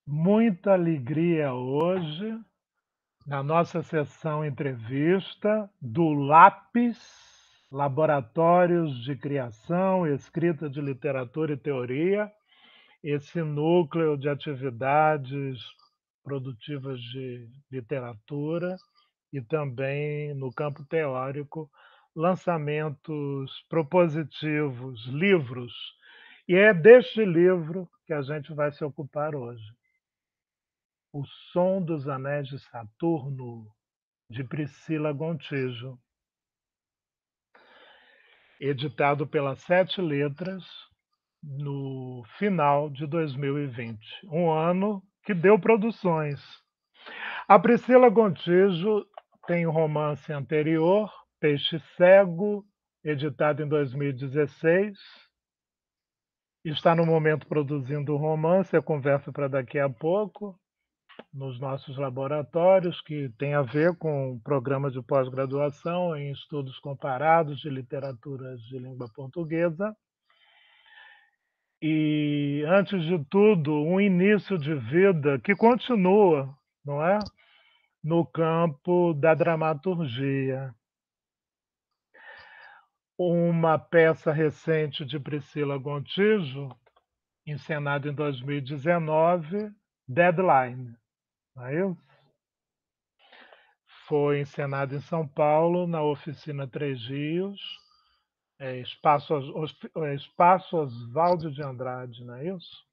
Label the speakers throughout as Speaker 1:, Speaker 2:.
Speaker 1: Muita alegria hoje na nossa sessão entrevista do LAPES, Laboratórios de Criação, Escrita de Literatura e Teoria, esse núcleo de atividades produtivas de literatura e também no campo teórico, lançamentos propositivos, livros. E é deste livro que a gente vai se ocupar hoje. O Som dos Anéis de Saturno, de Priscila Gontijo, editado pela Sete Letras no final de 2020, um ano que deu produções. A Priscila Gontijo tem um romance anterior, Peixe Cego, editado em 2016. Está no momento produzindo um romance, a conversa para daqui a pouco, nos nossos laboratórios, que tem a ver com o programa de pós-graduação em estudos comparados de literaturas de língua portuguesa. E, antes de tudo, um início de vida que continua, não é? No campo da dramaturgia. Uma peça recente de Priscila Gontijo, encenada em 2019, Deadline, não é isso? Foi encenado em São Paulo, na Oficina Três Rios, Espaço Oswaldo de Andrade, não é isso?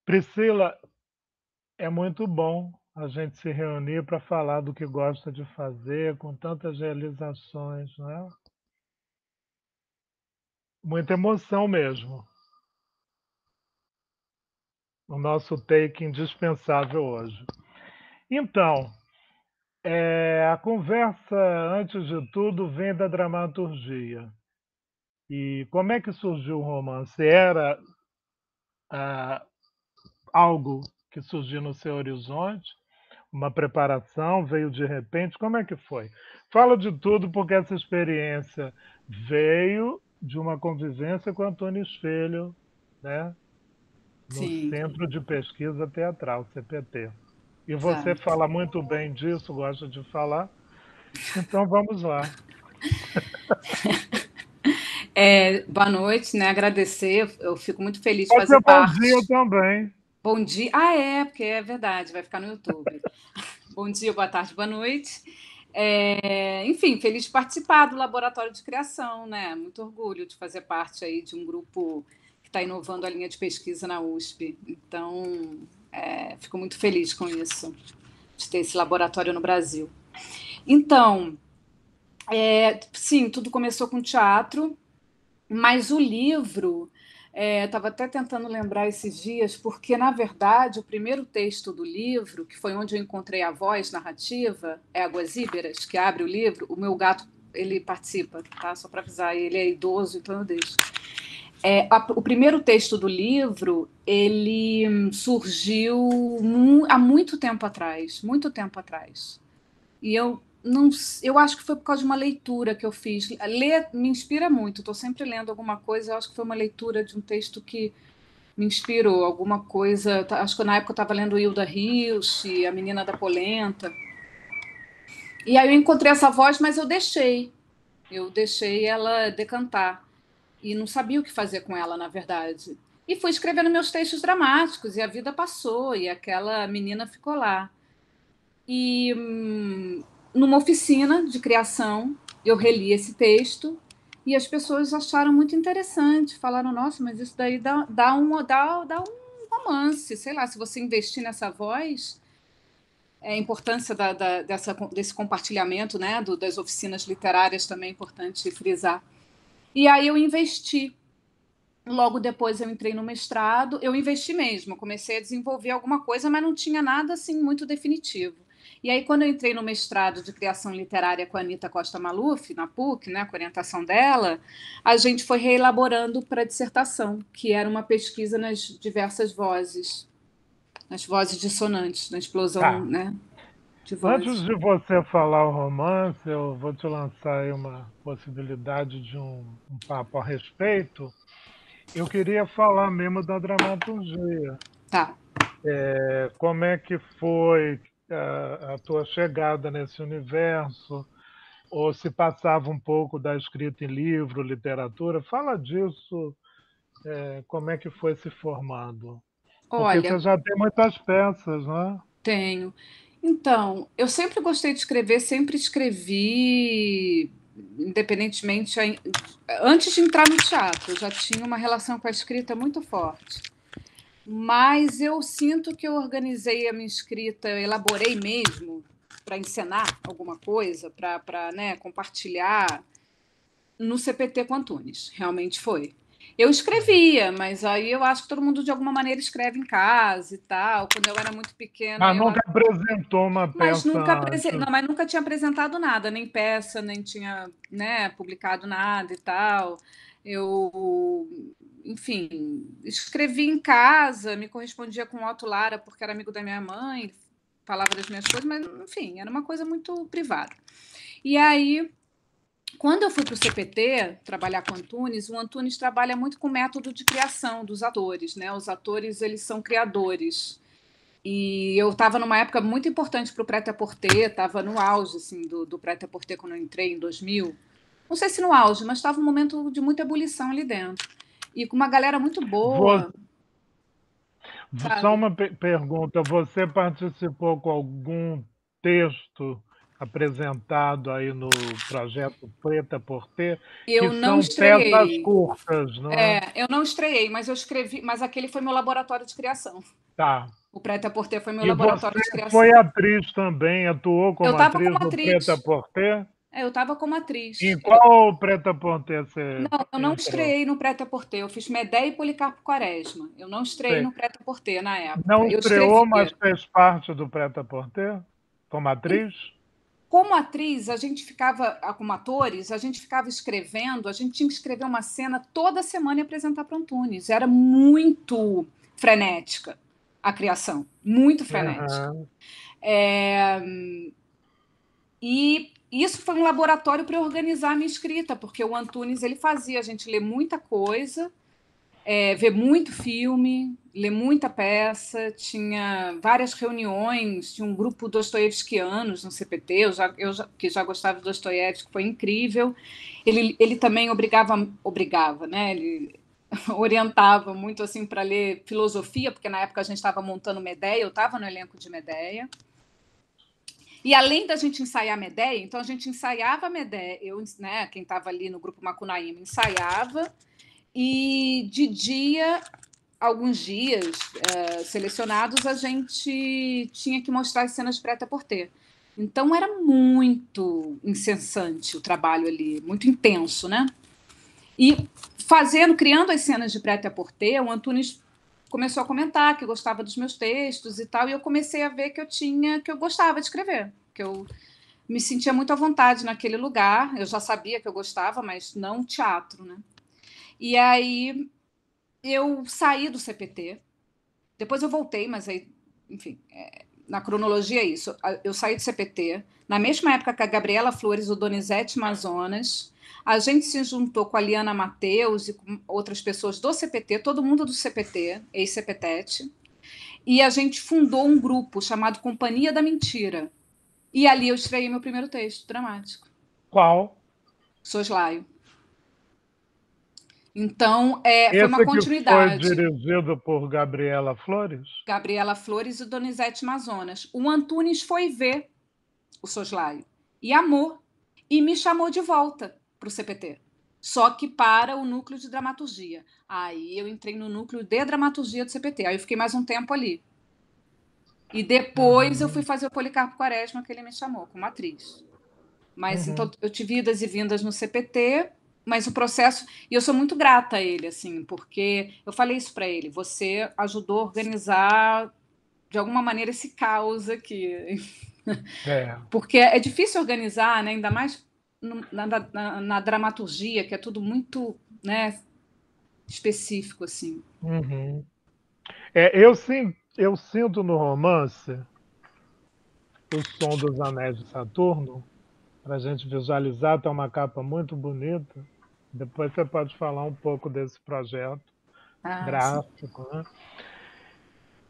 Speaker 1: Priscila, é muito bom a gente se reunir para falar do que gosta de fazer, com tantas realizações, não é? Muita emoção mesmo. O nosso take indispensável hoje. Então, a conversa, antes de tudo, vem da dramaturgia. E como é que surgiu o romance? Era ah, algo que surgiu no seu horizonte? Uma preparação? Veio de repente? Como é que foi? Fala de tudo, porque essa experiência veio de uma convivência com Antônio Espelho, né? No
Speaker 2: Sim,
Speaker 1: Centro de Pesquisa Teatral, CPT. E você
Speaker 2: exato.
Speaker 1: fala muito bem disso, gosta de falar. Então vamos lá.
Speaker 2: Boa noite, né? Agradecer, eu fico muito feliz de
Speaker 1: Pode
Speaker 2: fazer
Speaker 1: ser bom dia
Speaker 2: parte.
Speaker 1: também.
Speaker 2: Bom dia. Ah, é, porque é verdade, vai ficar no YouTube. Bom dia, boa tarde, boa noite. Enfim, feliz de participar do Laboratório de Criação, né? Muito orgulho de fazer parte aí de um grupo que está inovando a linha de pesquisa na USP. Então, fico muito feliz com isso, de ter esse laboratório no Brasil. Então, sim, tudo começou com teatro. Mas o livro, estava até tentando lembrar esses dias, porque, na verdade, o primeiro texto do livro, que foi onde eu encontrei a voz narrativa, é Águas Íberas, que abre o livro. O meu gato, ele participa, tá? Só para avisar, ele é idoso, então eu deixo. O primeiro texto do livro, ele surgiu há muito tempo atrás, muito tempo atrás. E eu não, eu acho que foi por causa de uma leitura que eu fiz. Ler me inspira muito. Estou sempre lendo alguma coisa. Eu acho que foi uma leitura de um texto que me inspirou. Alguma coisa. Acho que na época eu estava lendo Hilda Hilst, A Menina da Polenta. E aí eu encontrei essa voz, mas eu deixei. Eu deixei ela decantar. E não sabia o que fazer com ela, na verdade. E fui escrevendo meus textos dramáticos. E a vida passou. E aquela menina ficou lá. E numa oficina de criação, eu reli esse texto e as pessoas acharam muito interessante. Falaram, nossa, mas isso daí dá um romance. Sei lá, se você investir nessa voz, a importância desse compartilhamento, né, das oficinas literárias também é importante frisar. E aí eu investi. Logo depois eu entrei no mestrado, eu investi mesmo, comecei a desenvolver alguma coisa, mas não tinha nada assim muito definitivo. E aí, quando eu entrei no mestrado de criação literária com a Anita Costa Maluf, na PUC, né, com a orientação dela, a gente foi reelaborando para a dissertação, que era uma pesquisa nas diversas vozes, nas vozes dissonantes, na explosão,
Speaker 1: Tá.
Speaker 2: né, de
Speaker 1: Antes
Speaker 2: vozes.
Speaker 1: de você falar o romance, eu vou te lançar aí uma possibilidade de um papo a respeito. Eu queria falar mesmo da dramaturgia.
Speaker 2: Tá.
Speaker 1: Como é que foi a tua chegada nesse universo? Ou se passava um pouco da escrita em livro, literatura? Fala disso, como é que foi se formando? Porque você
Speaker 2: Olha,
Speaker 1: já tem muitas peças, né?
Speaker 2: tenho. Então, eu sempre gostei de escrever, sempre escrevi, independentemente, antes de entrar no teatro, eu já tinha uma relação com a escrita muito forte. Mas eu sinto que eu organizei a minha escrita, eu elaborei mesmo para encenar alguma coisa, para né, compartilhar no CPT com Antunes. Realmente foi. Eu escrevia, mas aí eu acho que todo mundo de alguma maneira escreve em casa e tal. Quando eu era muito pequena,
Speaker 1: Mas nunca apresentou uma
Speaker 2: mas
Speaker 1: peça
Speaker 2: não,
Speaker 1: antes.
Speaker 2: mas nunca tinha apresentado nada, nem peça, nem tinha, né, publicado nada e tal. Eu, enfim, escrevi em casa, me correspondia com o Otto Lara, porque era amigo da minha mãe, falava das minhas coisas, mas, enfim, era uma coisa muito privada. E aí, quando eu fui para o CPT trabalhar com o Antunes, o Antunes trabalha muito com o método de criação dos atores, né? Os atores, eles são criadores. E eu estava numa época muito importante para o Prêt-à-Porter, estava no auge assim, do Prêt-à-Porter quando eu entrei em 2000. Não sei se no auge, mas estava um momento de muita ebulição ali dentro. E com uma galera muito
Speaker 1: Vo-
Speaker 2: boa,
Speaker 1: Só
Speaker 2: sabe?
Speaker 1: uma pergunta: você participou com algum texto apresentado aí no projeto Preta por Ter, que
Speaker 2: Eu não
Speaker 1: são peças
Speaker 2: estreiei.
Speaker 1: curtas, não é?
Speaker 2: Eu não estreiei, mas eu escrevi, mas aquele foi meu laboratório de criação.
Speaker 1: Tá.
Speaker 2: O Prêt-à-Porter foi meu
Speaker 1: E
Speaker 2: laboratório
Speaker 1: você
Speaker 2: de
Speaker 1: foi
Speaker 2: criação.
Speaker 1: atriz também, atuou
Speaker 2: Eu
Speaker 1: como
Speaker 2: estava
Speaker 1: atriz
Speaker 2: como
Speaker 1: no Preta
Speaker 2: atriz.
Speaker 1: por Ter?
Speaker 2: Eu estava como atriz.
Speaker 1: Em qual Preta por Ter você
Speaker 2: Não, eu não
Speaker 1: entrou?
Speaker 2: estreiei no Prêt-à-Porter. Eu fiz Médéia e Policarpo Quaresma. Eu não estreiei
Speaker 1: Sei.
Speaker 2: no Prêt-à-Porter na época.
Speaker 1: Não
Speaker 2: Eu
Speaker 1: estreou, mas
Speaker 2: escrevia.
Speaker 1: fez parte do Preta por Ter? Como atriz?
Speaker 2: Como atriz, a gente ficava, como atores, a gente ficava escrevendo, a gente tinha que escrever uma cena toda semana e apresentar para o Antunes. Era muito frenética a criação, muito frenética.
Speaker 1: Aham.
Speaker 2: É, e isso foi um laboratório para organizar a minha escrita, porque o Antunes ele fazia a gente ler muita coisa, ver muito filme, ler muita peça, tinha várias reuniões, tinha um grupo dostoievskianos no CPT, que já gostava de Dostoiévski, foi incrível. Ele também obrigava, né? Ele orientava muito assim para ler filosofia, porque na época a gente estava montando Medéia, eu estava no elenco de Medéia. E além da gente ensaiar a Medéia, então a gente ensaiava a Medéia, eu, né, quem estava ali no grupo Macunaíma ensaiava, e de dia alguns dias selecionados, a gente tinha que mostrar as cenas de prêt-à-porter. Então era muito incessante o trabalho ali, muito intenso, né? E criando as cenas de prêt-à-porter, o Antunes começou a comentar que gostava dos meus textos e tal, e eu comecei a ver que eu gostava de escrever, que eu me sentia muito à vontade naquele lugar. Eu já sabia que eu gostava, mas não teatro, né? E aí eu saí do CPT, depois eu voltei, mas aí, enfim, na cronologia é isso. Eu saí do CPT, na mesma época que a Gabriela Flores, o Donizete Mazonas, a gente se juntou com a Liana Mateus e com outras pessoas do CPT, todo mundo do CPT, ex-CPTET, e a gente fundou um grupo chamado Companhia da Mentira. E ali eu estreiei meu primeiro texto dramático,
Speaker 1: Qual?
Speaker 2: Soslaio. Então, foi uma
Speaker 1: Esse que foi
Speaker 2: continuidade.
Speaker 1: dirigido por Gabriela Flores?
Speaker 2: Gabriela Flores e Donizete Mazonas. O Antunes foi ver o Soslaio e amou e me chamou de volta para o CPT. Só que para o núcleo de dramaturgia. Aí eu entrei no núcleo de dramaturgia do CPT. Aí eu fiquei mais um tempo ali. E depois eu fui
Speaker 1: Uhum,
Speaker 2: fazer o Policarpo Quaresma, que ele me chamou como atriz. Mas então
Speaker 1: uhum.
Speaker 2: eu tive idas e vindas no CPT, mas o processo. E eu sou muito grata a ele, assim, porque eu falei isso para ele: você ajudou a organizar de alguma maneira esse caos aqui.
Speaker 1: É.
Speaker 2: Porque é difícil organizar, né? Ainda mais na dramaturgia, que é tudo muito, né, específico, assim.
Speaker 1: Uhum. Eu sinto no romance o som dos Anéis de Saturno, para a gente visualizar, tem uma capa muito bonita. Depois você pode falar um pouco desse projeto
Speaker 2: Ah, sim.
Speaker 1: gráfico, né?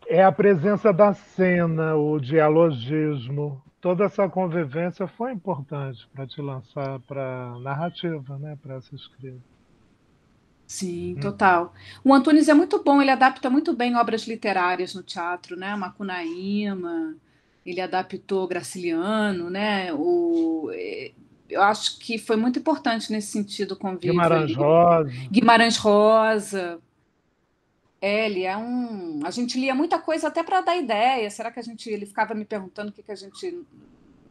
Speaker 1: É a presença da cena, o dialogismo, toda essa convivência foi importante para te lançar para narrativa, né, para essa escrita.
Speaker 2: Sim, total. O Antunes é muito bom, ele adapta muito bem obras literárias no teatro, né? Macunaíma, ele adaptou Graciliano, né? Eu acho que foi muito importante nesse sentido o convívio
Speaker 1: Guimarães
Speaker 2: ali.
Speaker 1: Rosa.
Speaker 2: Guimarães Rosa, ele é um. A gente lia muita coisa até para dar ideia. Será que a gente. Ele ficava me perguntando o que, que a gente.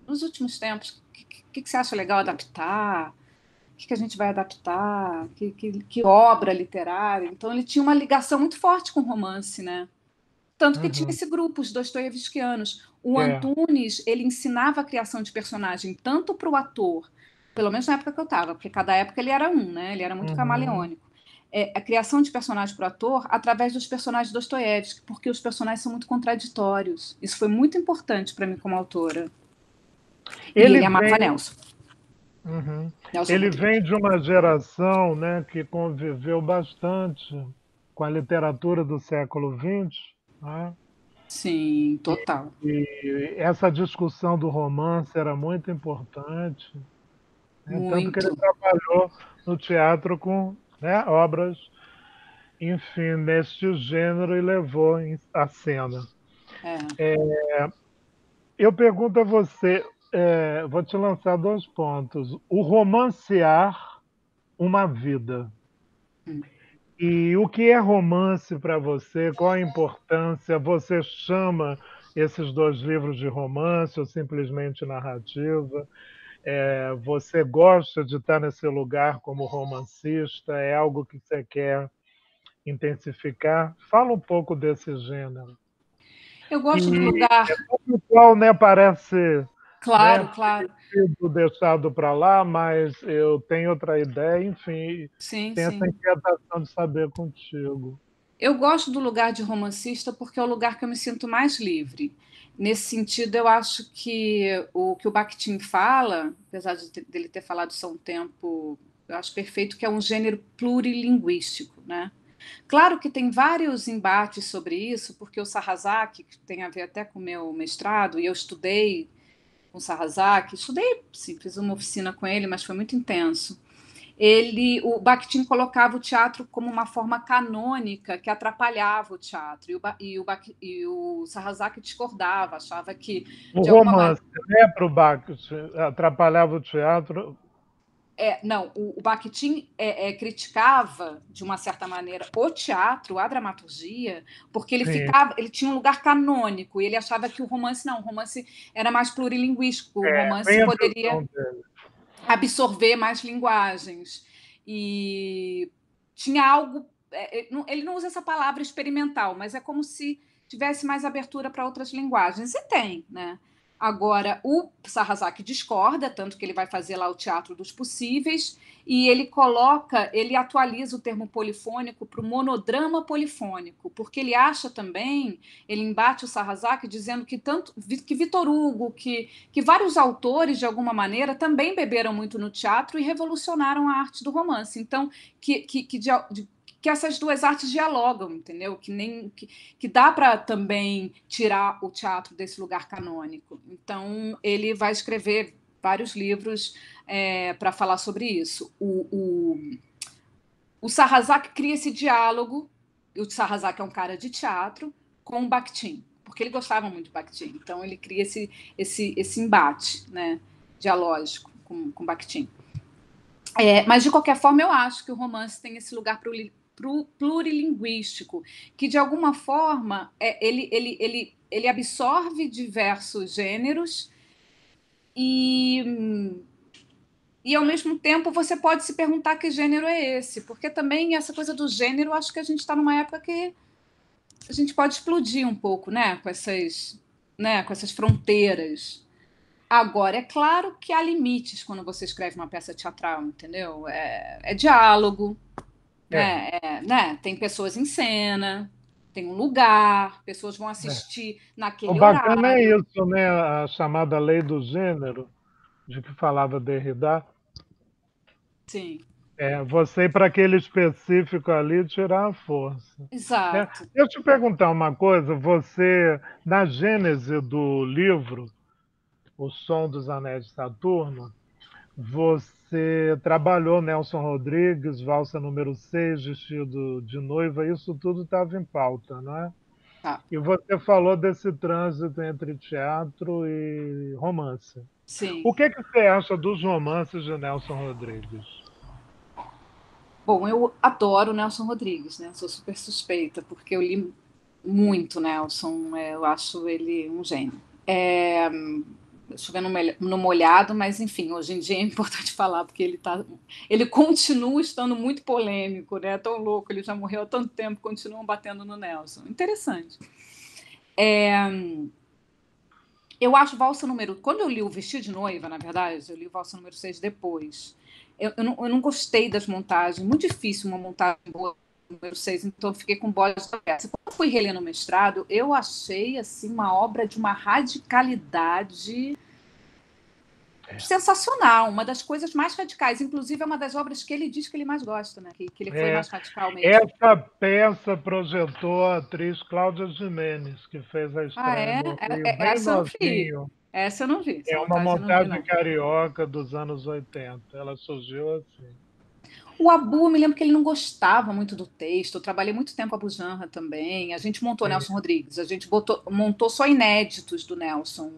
Speaker 2: Nos últimos tempos, o que você acha legal adaptar? O que a gente vai adaptar, que obra literária. Então, ele tinha uma ligação muito forte com o romance, né? Tanto que tinha
Speaker 1: Uhum.
Speaker 2: esse grupo, os dostoievskianos. O
Speaker 1: É.
Speaker 2: Antunes, ele ensinava a criação de personagem tanto para o ator, pelo menos na época que eu estava, porque cada época ele era um, né? Ele era muito
Speaker 1: Uhum.
Speaker 2: camaleônico. A criação de personagem para o ator através dos personagens de Dostoiévski, porque os personagens são muito contraditórios. Isso foi muito importante para mim como autora. E
Speaker 1: Ele
Speaker 2: ele amava
Speaker 1: vem,
Speaker 2: Nelson,
Speaker 1: uhum.
Speaker 2: Nelson
Speaker 1: Ele vem
Speaker 2: Rodrigues.
Speaker 1: de uma geração, né, que conviveu bastante com a literatura do século XX, né?
Speaker 2: Sim, total.
Speaker 1: E essa discussão do romance era muito importante, né? Tanto que ele
Speaker 2: Muito.
Speaker 1: trabalhou no teatro com, né, obras, enfim, neste gênero e levou à cena.
Speaker 2: É.
Speaker 1: Eu pergunto a você, vou te lançar dois pontos. O romancear uma vida. E o que é romance para você? Qual a importância? Você chama esses dois livros de romance ou simplesmente narrativa? Você gosta de estar nesse lugar como romancista? É algo que você quer intensificar? Fala um pouco desse gênero.
Speaker 2: Eu
Speaker 1: Que
Speaker 2: gosto do
Speaker 1: é
Speaker 2: lugar,
Speaker 1: tão atual, né? Parece, né,
Speaker 2: claro, claro.
Speaker 1: ter sido deixado para lá, mas eu tenho outra ideia, enfim,
Speaker 2: Sim,
Speaker 1: tenho essa
Speaker 2: sim.
Speaker 1: inquietação de saber contigo.
Speaker 2: Eu gosto do lugar de romancista porque é o lugar que eu me sinto mais livre. Nesse sentido, eu acho que o que o Bakhtin fala, apesar dele ter falado isso há um tempo, eu acho perfeito que é um gênero plurilinguístico, né? Claro que tem vários embates sobre isso, porque o Sarrazak, que tem a ver até com o meu mestrado, e eu estudei com o Sarrazak, estudei, sim, fiz uma oficina com ele, mas foi muito intenso. O Bakhtin colocava o teatro como uma forma canônica que atrapalhava o teatro, e o Sarrazak discordava, achava que,
Speaker 1: O
Speaker 2: de alguma maneira,
Speaker 1: romance, né, para o Bakhtin, atrapalhava o teatro.
Speaker 2: não, o Bakhtin criticava, de uma certa maneira, o teatro, a dramaturgia, porque
Speaker 1: Sim,
Speaker 2: ele tinha um lugar canônico, e ele achava que o romance não, o romance era mais plurilinguístico, o romance
Speaker 1: bem a
Speaker 2: poderia
Speaker 1: visão dele.
Speaker 2: absorver mais linguagens. E tinha algo. Ele não usa essa palavra experimental, mas é como se tivesse mais abertura para outras linguagens. E tem, né? Agora, o Sarrazak discorda, tanto que ele vai fazer lá o Teatro dos Possíveis, e ele atualiza o termo polifônico para o monodrama polifônico, porque ele acha também, ele embate o Sarrazak dizendo que tanto que Vitor Hugo, que vários autores, de alguma maneira, também beberam muito no teatro e revolucionaram a arte do romance. Então, que essas duas artes dialogam, entendeu? Que dá para também tirar o teatro desse lugar canônico. Então, ele vai escrever vários livros para falar sobre isso. O Sarrazak cria esse diálogo, e o Sarrazak é um cara de teatro, com o Bakhtin, porque ele gostava muito de Bakhtin. Então, ele cria esse embate, né, dialógico com Bakhtin. Mas, de qualquer forma, eu acho que o romance tem esse lugar plurilinguístico, que, de alguma forma, ele absorve diversos gêneros e, e, ao mesmo tempo, você pode se perguntar que gênero é esse, porque também essa coisa do gênero, acho que a gente está numa época que a gente pode explodir um pouco, com essas fronteiras. Agora, é claro que há limites quando você escreve uma peça teatral, entendeu? É diálogo,
Speaker 1: É,
Speaker 2: né? Tem pessoas em cena, tem um lugar, pessoas vão
Speaker 1: é.
Speaker 2: assistir
Speaker 1: O
Speaker 2: naquele
Speaker 1: bacana é
Speaker 2: horário.
Speaker 1: isso, né? A chamada lei do gênero, de que falava Derrida.
Speaker 2: Sim.
Speaker 1: Você ir para aquele específico ali tirar a força, né.
Speaker 2: Exato.
Speaker 1: Deixa eu te perguntar uma coisa, você na gênese do livro O Som dos Anéis de Saturno, você trabalhou Nelson Rodrigues, Valsa número 6, Vestido de Noiva, isso tudo estava em pauta, não é?
Speaker 2: Tá.
Speaker 1: E você falou desse trânsito entre teatro e romance.
Speaker 2: Sim.
Speaker 1: O que que você acha dos romances de Nelson Rodrigues?
Speaker 2: Bom, eu adoro Nelson Rodrigues, né? Sou super suspeita, porque eu li muito Nelson, eu acho ele um gênio. Chovendo no molhado, mas enfim, hoje em dia é importante falar, porque ele continua estando muito polêmico, né? É tão louco, ele já morreu há tanto tempo, continuam batendo no Nelson. Interessante. Eu acho Valsa número. Quando eu li o Vestido de Noiva, na verdade, eu li o Valsa número 6 depois. Eu não gostei das montagens, muito difícil uma montagem boa número 6, então eu fiquei com bode da peça. Quando eu fui reler no mestrado, eu achei assim uma obra de uma radicalidade sensacional, uma das coisas mais radicais. Inclusive, é uma das obras que ele diz que ele mais gosta, né? Que ele foi
Speaker 1: É,
Speaker 2: mais radical mesmo.
Speaker 1: essa peça projetou a atriz Cláudia Gimenez, que fez a
Speaker 2: Ah,
Speaker 1: estreia
Speaker 2: é?
Speaker 1: no Rio bem
Speaker 2: Essa eu não vi.
Speaker 1: novinho.
Speaker 2: Essa eu não vi. Essa
Speaker 1: É uma
Speaker 2: montagem eu não vi,
Speaker 1: montagem
Speaker 2: não.
Speaker 1: carioca dos anos 80. Ela surgiu assim.
Speaker 2: O Abu, eu me lembro que ele não gostava muito do texto. Eu trabalhei muito tempo com a Bujanra também. A gente montou
Speaker 1: Sim.
Speaker 2: Nelson Rodrigues. A gente montou só inéditos do Nelson.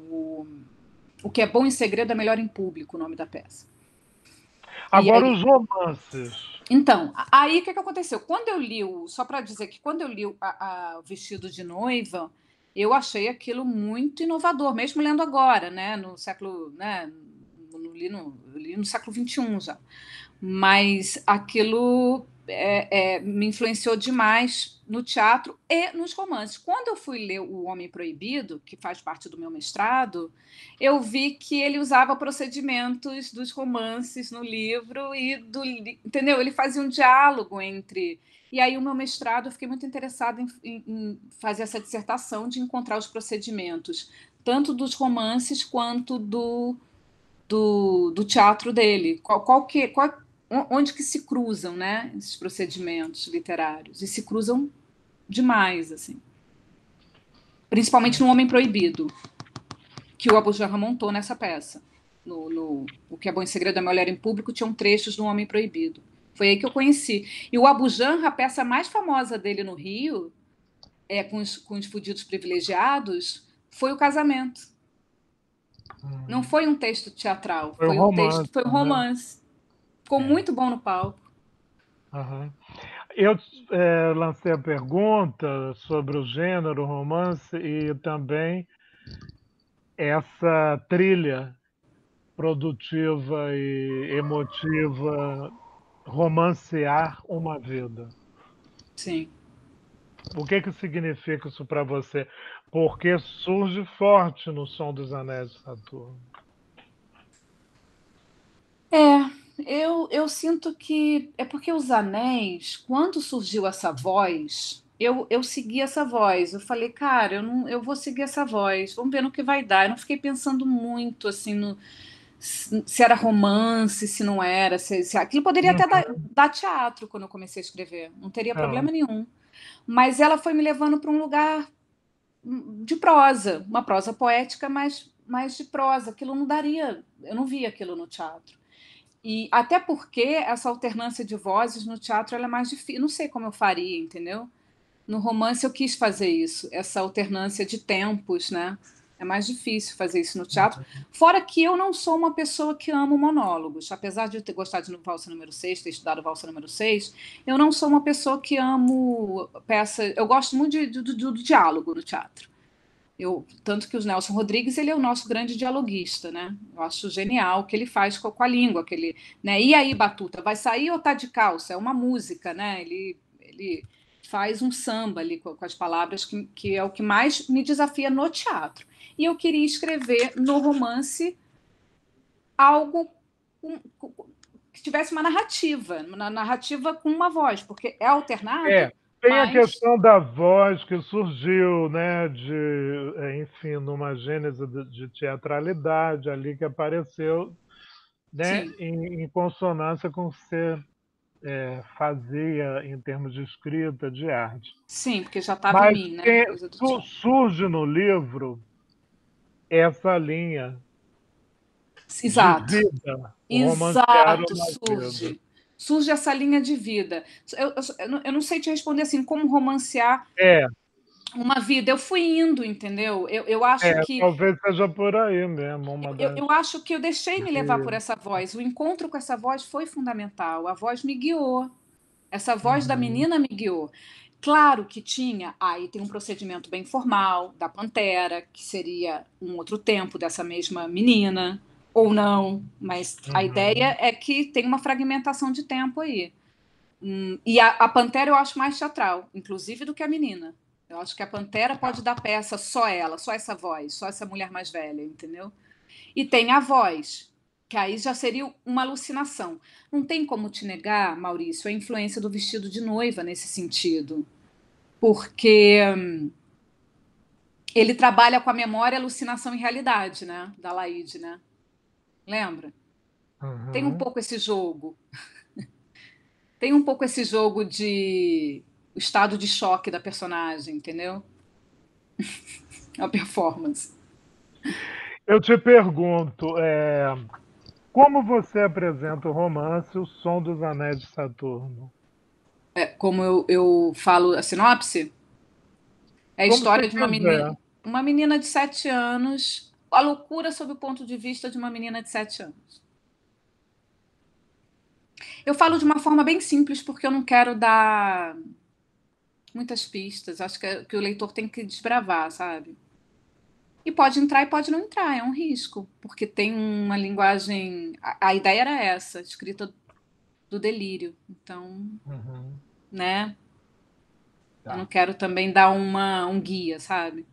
Speaker 2: O que é bom em segredo é melhor em público, o nome da peça. E
Speaker 1: Agora
Speaker 2: aí,
Speaker 1: os romances.
Speaker 2: então, aí o que aconteceu? Quando eu li só para dizer que quando eu li o Vestido de Noiva, eu achei aquilo muito inovador, mesmo lendo agora, né, no século, né, eu li no século XXI já. Mas aquilo me influenciou demais no teatro e nos romances. Quando eu fui ler O Homem Proibido, que faz parte do meu mestrado, eu vi que ele usava procedimentos dos romances no livro entendeu? Ele fazia um diálogo entre. E aí o meu mestrado, eu fiquei muito interessada em fazer essa dissertação de encontrar os procedimentos tanto dos romances quanto do teatro dele. Onde que se cruzam, né, esses procedimentos literários? E se cruzam demais, assim. Principalmente no Homem Proibido, que o Abu Janra montou nessa peça. O que é bom em segredo é melhor em público, tinham trechos do Homem Proibido. Foi aí que eu conheci. E o Abu Janra, a peça mais famosa dele no Rio, com os fudidos privilegiados, foi o casamento. Não foi um texto teatral,
Speaker 1: Foi um romance,
Speaker 2: foi um
Speaker 1: né?
Speaker 2: romance. Ficou
Speaker 1: É.
Speaker 2: muito bom no palco.
Speaker 1: Aham. Eu lancei a pergunta sobre o gênero romance e também essa trilha produtiva e emotiva, romancear uma vida.
Speaker 2: Sim.
Speaker 1: O que que significa isso para você? Porque surge forte no Som dos Anéis de Saturno.
Speaker 2: Eu sinto que é porque os anéis, quando surgiu essa voz, eu segui essa voz. Eu falei, cara, eu vou seguir essa voz, vamos ver no que vai dar. Eu não fiquei pensando muito assim se era romance, se não era, se aquilo poderia até
Speaker 1: Uhum.
Speaker 2: dar teatro quando eu comecei a escrever, não teria
Speaker 1: É.
Speaker 2: problema nenhum. Mas ela foi me levando para um lugar de prosa, uma prosa poética, mas mais de prosa. Aquilo não daria, eu não via aquilo no teatro. E até porque essa alternância de vozes no teatro ela é mais difícil. Não sei como eu faria, entendeu? No romance eu quis fazer isso, essa alternância de tempos, né? É mais difícil fazer isso no teatro. Fora que eu não sou uma pessoa que amo monólogos. Apesar de eu ter gostado de Valsa número 6, ter estudado Valsa número 6, eu não sou uma pessoa que amo peça. Eu gosto muito do diálogo no teatro. Tanto que o Nelson Rodrigues ele é o nosso grande dialoguista, né? Eu acho genial o que ele faz com a língua, né? E aí, Batuta, vai sair ou tá de calça? É uma música, né? Ele faz um samba ali com as palavras que é o que mais me desafia no teatro. E eu queria escrever no romance algo que tivesse uma narrativa com uma voz, porque é
Speaker 1: É,
Speaker 2: alternado,
Speaker 1: tem a
Speaker 2: mas
Speaker 1: questão da voz que surgiu, né, enfim, numa gênese de teatralidade ali que apareceu, né,
Speaker 2: sim,
Speaker 1: em consonância com ser. fazia em termos de escrita, de arte.
Speaker 2: Sim, porque já estava em
Speaker 1: Mas
Speaker 2: mim, né? Coisa do tipo.
Speaker 1: surge no livro essa linha de
Speaker 2: Exato.
Speaker 1: vida, o romancear
Speaker 2: Exato,
Speaker 1: uma vida.
Speaker 2: surge. Surge essa linha de vida. Eu não sei te responder assim, como romancear
Speaker 1: É,
Speaker 2: uma vida. Eu fui indo, entendeu? Eu acho que
Speaker 1: talvez seja por aí mesmo, uma das
Speaker 2: eu acho que eu deixei me levar por
Speaker 1: de
Speaker 2: essa voz. O encontro com essa voz foi fundamental. A voz me guiou. Essa voz da
Speaker 1: uhum,
Speaker 2: menina me guiou. Claro que tinha, aí tem um procedimento bem formal da Pantera, que seria um outro tempo dessa mesma menina, ou não, mas a
Speaker 1: uhum,
Speaker 2: ideia é que tem uma fragmentação de tempo aí. E a Pantera eu acho mais teatral, inclusive do que a menina. Eu acho que a Pantera pode dar peça só ela, só essa voz, só essa mulher mais velha, entendeu? E tem a voz, que aí já seria uma alucinação. Não tem como te negar, Maurício, a influência do vestido de noiva nesse sentido. Porque ele trabalha com a memória, alucinação e realidade, né? Da Laide, né? Lembra? Tem um
Speaker 1: uhum.
Speaker 2: pouco esse jogo. Tem um pouco esse jogo de o estado de choque da personagem, entendeu? A performance.
Speaker 1: Eu te pergunto, como você apresenta o romance O Som dos Anéis de Saturno?
Speaker 2: É, como eu falo a sinopse, é a
Speaker 1: Como você
Speaker 2: história de
Speaker 1: quiser.
Speaker 2: uma menina de 7 anos, a loucura sob o ponto de vista de uma menina de 7 anos. Eu falo de uma forma bem simples porque eu não quero dar muitas pistas. Acho que o leitor tem que desbravar, sabe? E pode entrar e pode não entrar, é um risco, porque tem uma linguagem. A ideia era essa, escrita do delírio. Então,
Speaker 1: Uhum,
Speaker 2: né? Eu não
Speaker 1: tá.
Speaker 2: quero também dar um guia, sabe?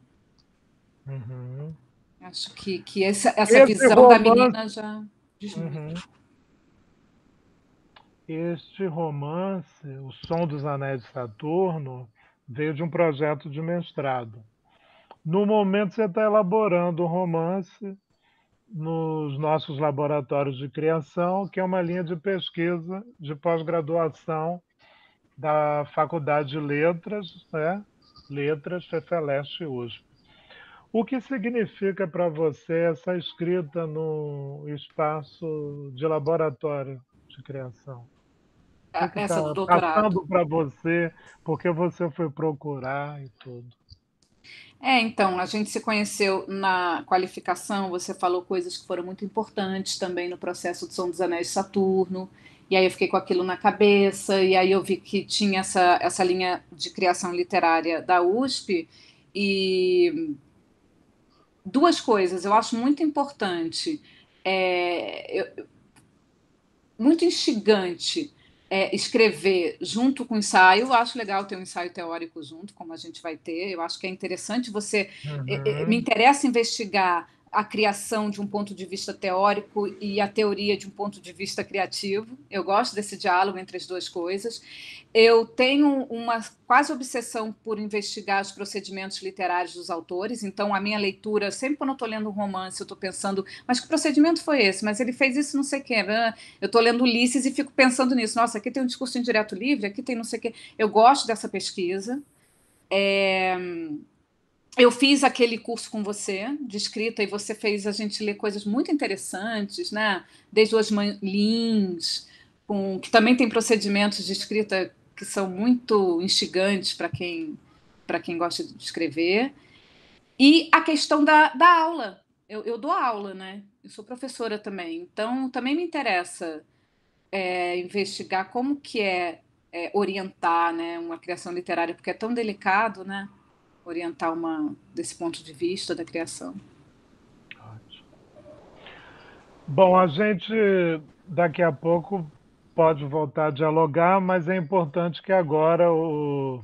Speaker 1: Uhum.
Speaker 2: Acho que essa
Speaker 1: Esse
Speaker 2: visão da
Speaker 1: romance,
Speaker 2: menina já diz muito.
Speaker 1: uhum. Este romance, O Som dos Anéis de Saturno, veio de um projeto de mestrado. No momento, você está elaborando o romance nos nossos laboratórios de criação, que é uma linha de pesquisa de pós-graduação da Faculdade de Letras, né? Letras, FEFELESH e USP. O que significa para você essa escrita no espaço de laboratório de criação? O que
Speaker 2: Essa do
Speaker 1: está
Speaker 2: doutorado.
Speaker 1: passando para você, porque você foi procurar e tudo?
Speaker 2: Então, a gente se conheceu na qualificação, você falou coisas que foram muito importantes também no processo de Som dos Anéis de Saturno, e aí eu fiquei com aquilo na cabeça, e aí eu vi que tinha essa linha de criação literária da USP, e duas coisas eu acho muito importante, muito instigante escrever junto com o ensaio. Eu acho legal ter um ensaio teórico junto, como a gente vai ter. Eu acho que é interessante você. Me
Speaker 1: Uhum,
Speaker 2: interessa investigar a criação de um ponto de vista teórico e a teoria de um ponto de vista criativo. Eu gosto desse diálogo entre as duas coisas. Eu tenho uma quase obsessão por investigar os procedimentos literários dos autores, então a minha leitura, sempre quando eu estou lendo um romance, eu estou pensando, mas que procedimento foi esse? Mas ele fez isso, não sei o quê. Eu estou lendo Ulisses e fico pensando nisso. Nossa, aqui tem um discurso indireto livre, aqui tem não sei o quê. Eu gosto dessa pesquisa. Eu fiz aquele curso com você de escrita e você fez a gente ler coisas muito interessantes, né? Desde o Osman Lins, que também tem procedimentos de escrita que são muito instigantes para quem gosta de escrever. E a questão da aula. Eu dou aula, né? Eu sou professora também, então também me interessa investigar como que orientar, né, uma criação literária, porque é tão delicado, né? Orientar uma desse ponto de vista da criação.
Speaker 1: ótimo. Bom, a gente daqui a pouco pode voltar a dialogar, mas é importante que agora o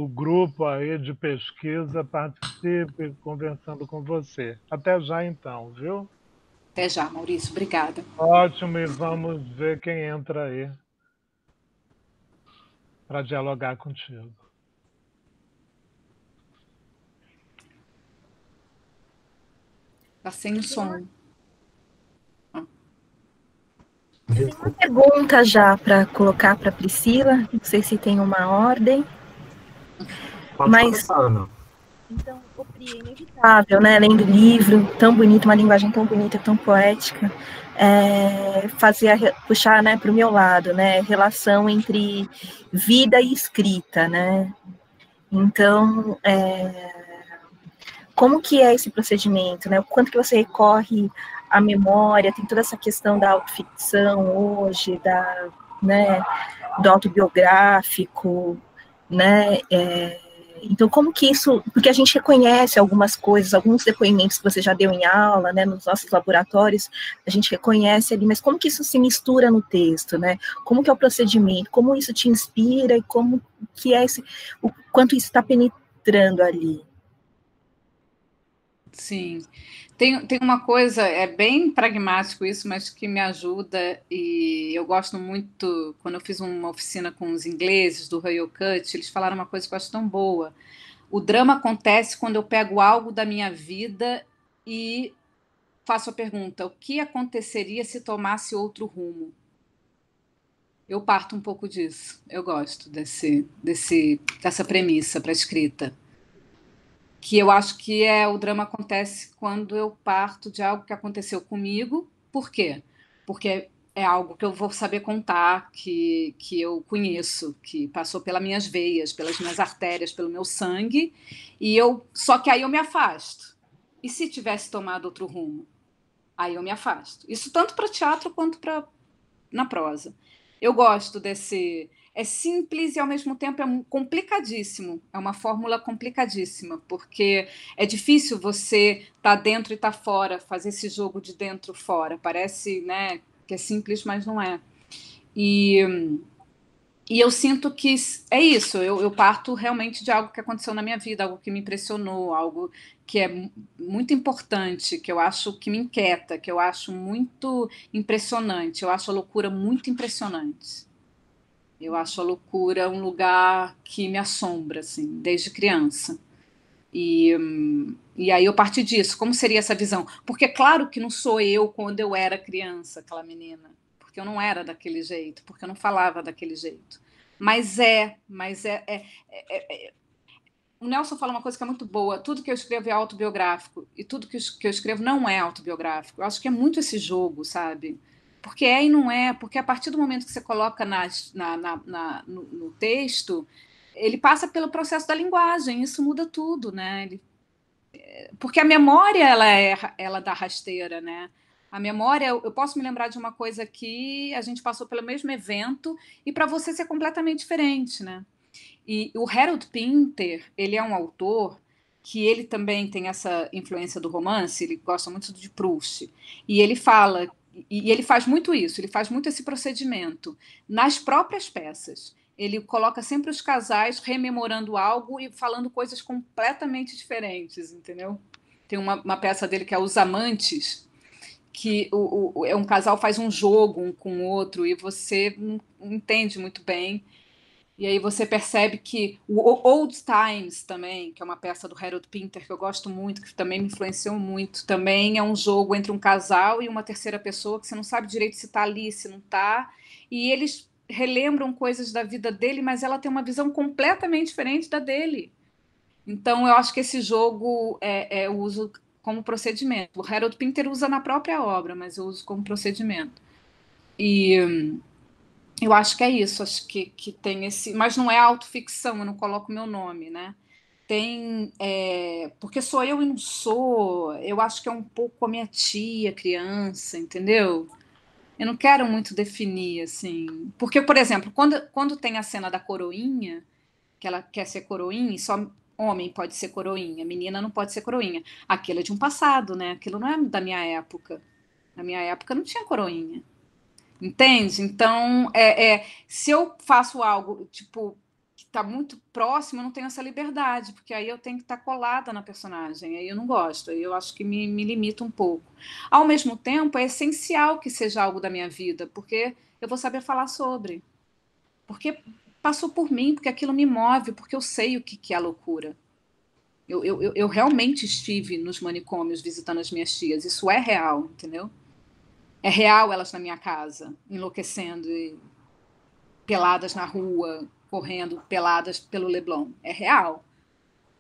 Speaker 1: grupo aí de pesquisa participe conversando com você. Até já então, viu?
Speaker 2: Até já, Maurício. Obrigada.
Speaker 1: Ótimo, e vamos ver quem entra aí para dialogar contigo.
Speaker 2: Tá sem o som.
Speaker 3: pergunta já para colocar para Priscila. Não sei se tem uma ordem.
Speaker 4: Pode começar, Ana.
Speaker 3: Então, o Pri, é inevitável, né? Lendo livro tão bonito, uma linguagem tão bonita, tão poética, puxar, né, para o meu lado, né? Relação entre vida e escrita, né? Então, como que é esse procedimento, né? O quanto que você recorre à memória, tem toda essa questão da autoficção hoje, né, do autobiográfico, né? Então, como que isso... Porque a gente reconhece algumas coisas, alguns depoimentos que você já deu em aula, né, nos nossos laboratórios, a gente reconhece ali, mas como que isso se mistura no texto, né? Como que é o procedimento? Como isso te inspira e como que é o quanto isso está penetrando ali?
Speaker 2: Sim. Tem uma coisa, é bem pragmático isso, mas que me ajuda, e eu gosto muito, quando eu fiz uma oficina com os ingleses do Royal Cut, eles falaram uma coisa que eu acho tão boa. O drama acontece quando eu pego algo da minha vida e faço a pergunta: o que aconteceria se tomasse outro rumo? Eu parto um pouco disso. Eu gosto dessa premissa para a escrita. Que eu acho que o drama acontece quando eu parto de algo que aconteceu comigo. Por quê? Porque é algo que eu vou saber contar, que eu conheço, que passou pelas minhas veias, pelas minhas artérias, pelo meu sangue, só que aí eu me afasto. E se tivesse tomado outro rumo? Aí eu me afasto. Isso tanto para teatro quanto na prosa. Eu gosto desse... É simples e, ao mesmo tempo, é complicadíssimo. É uma fórmula complicadíssima, porque é difícil você estar dentro e estar fora, fazer esse jogo de dentro e fora. Parece, né, que é simples, mas não é. E eu sinto que é isso, eu parto realmente de algo que aconteceu na minha vida, algo que me impressionou, algo que é muito importante, que eu acho que me inquieta, que eu acho muito impressionante. Eu acho a loucura muito impressionante. Eu acho a loucura um lugar que me assombra, assim, desde criança. E aí eu parti disso. Como seria essa visão? Porque claro que não sou eu quando eu era criança, aquela menina. Porque eu não era daquele jeito, porque eu não falava daquele jeito. O Nelson fala uma coisa que é muito boa. Tudo que eu escrevo é autobiográfico. E tudo que eu escrevo não é autobiográfico. Eu acho que é muito esse jogo, sabe? Porque é e não é. Porque a partir do momento que você coloca no texto, ele passa pelo processo da linguagem. Isso muda tudo, né? Porque a memória, ela dá rasteira, né? A memória, eu posso me lembrar de uma coisa que a gente passou pelo mesmo evento e para você ser completamente diferente, né? E o Harold Pinter, ele é um autor que ele também tem essa influência do romance, ele gosta muito de Proust, e ele fala, e ele faz muito isso, ele faz muito esse procedimento nas próprias peças. Ele coloca sempre os casais rememorando algo e falando coisas completamente diferentes, entendeu? Tem uma peça dele que é Os Amantes, que um casal faz um jogo um com o outro e você não entende muito bem. E aí você percebe que o Old Times também, que é uma peça do Harold Pinter que eu gosto muito, que também me influenciou muito, também é um jogo entre um casal e uma terceira pessoa que você não sabe direito se está ali, se não está. E eles relembram coisas da vida dele, mas ela tem uma visão completamente diferente da dele. Então eu acho que esse jogo eu uso como procedimento. O Harold Pinter usa na própria obra, mas eu uso como procedimento. E eu acho que é isso, acho que tem esse. Mas não é autoficção, eu não coloco meu nome, né? Tem. Porque sou eu e não sou. Eu acho que é um pouco a minha tia, criança, entendeu? Eu não quero muito definir, assim. Porque, por exemplo, quando tem a cena da coroinha, que ela quer ser coroinha, e só homem pode ser coroinha, menina não pode ser coroinha. Aquilo é de um passado, né? Aquilo não é da minha época. Na minha época não tinha coroinha. Entende? Então, se eu faço algo tipo que está muito próximo, eu não tenho essa liberdade, porque aí eu tenho que estar colada na personagem, aí eu não gosto, aí eu acho que me limita um pouco. Ao mesmo tempo, é essencial que seja algo da minha vida, porque eu vou saber falar sobre. Porque passou por mim, porque aquilo me move, porque eu sei o que é a loucura. Eu realmente estive nos manicômios visitando as minhas tias, isso é real, entendeu? É real elas na minha casa, enlouquecendo, e peladas na rua, correndo peladas pelo Leblon. É real.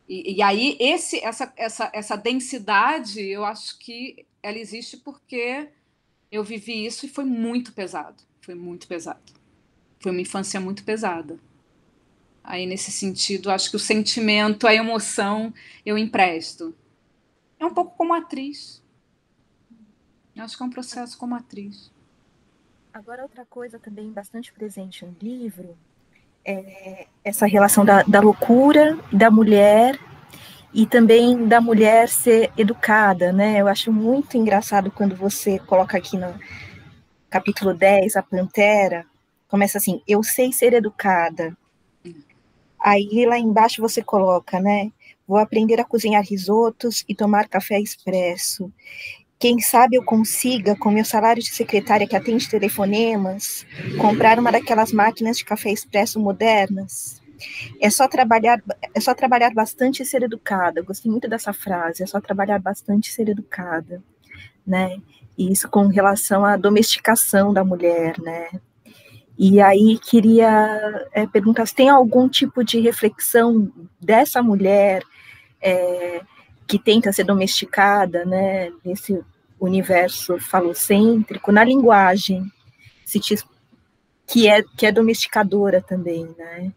Speaker 2: E aí essa densidade, eu acho que ela existe porque eu vivi isso e foi muito pesado. Foi muito pesado. Foi uma infância muito pesada. Aí, nesse sentido, acho que o sentimento, a emoção, eu empresto. É um pouco como atriz. Eu acho que é um processo como atriz.
Speaker 3: Agora, outra coisa também bastante presente no livro é essa relação da loucura da mulher e também da mulher ser educada, né? Eu acho muito engraçado quando você coloca aqui no capítulo 10, a Pantera, começa assim, eu sei ser educada. Aí lá embaixo você coloca, né? Vou aprender a cozinhar risotos e tomar café expresso. Quem sabe eu consiga, com meu salário de secretária que atende telefonemas, comprar uma daquelas máquinas de café expresso modernas. É só trabalhar bastante e ser educada. Eu gostei muito dessa frase. É só trabalhar bastante e ser educada, né? E isso com relação à domesticação da mulher, né? E aí queria perguntar se tem algum tipo de reflexão dessa mulher que tenta ser domesticada, né, nesse universo falocêntrico, na linguagem, que é domesticadora também, né,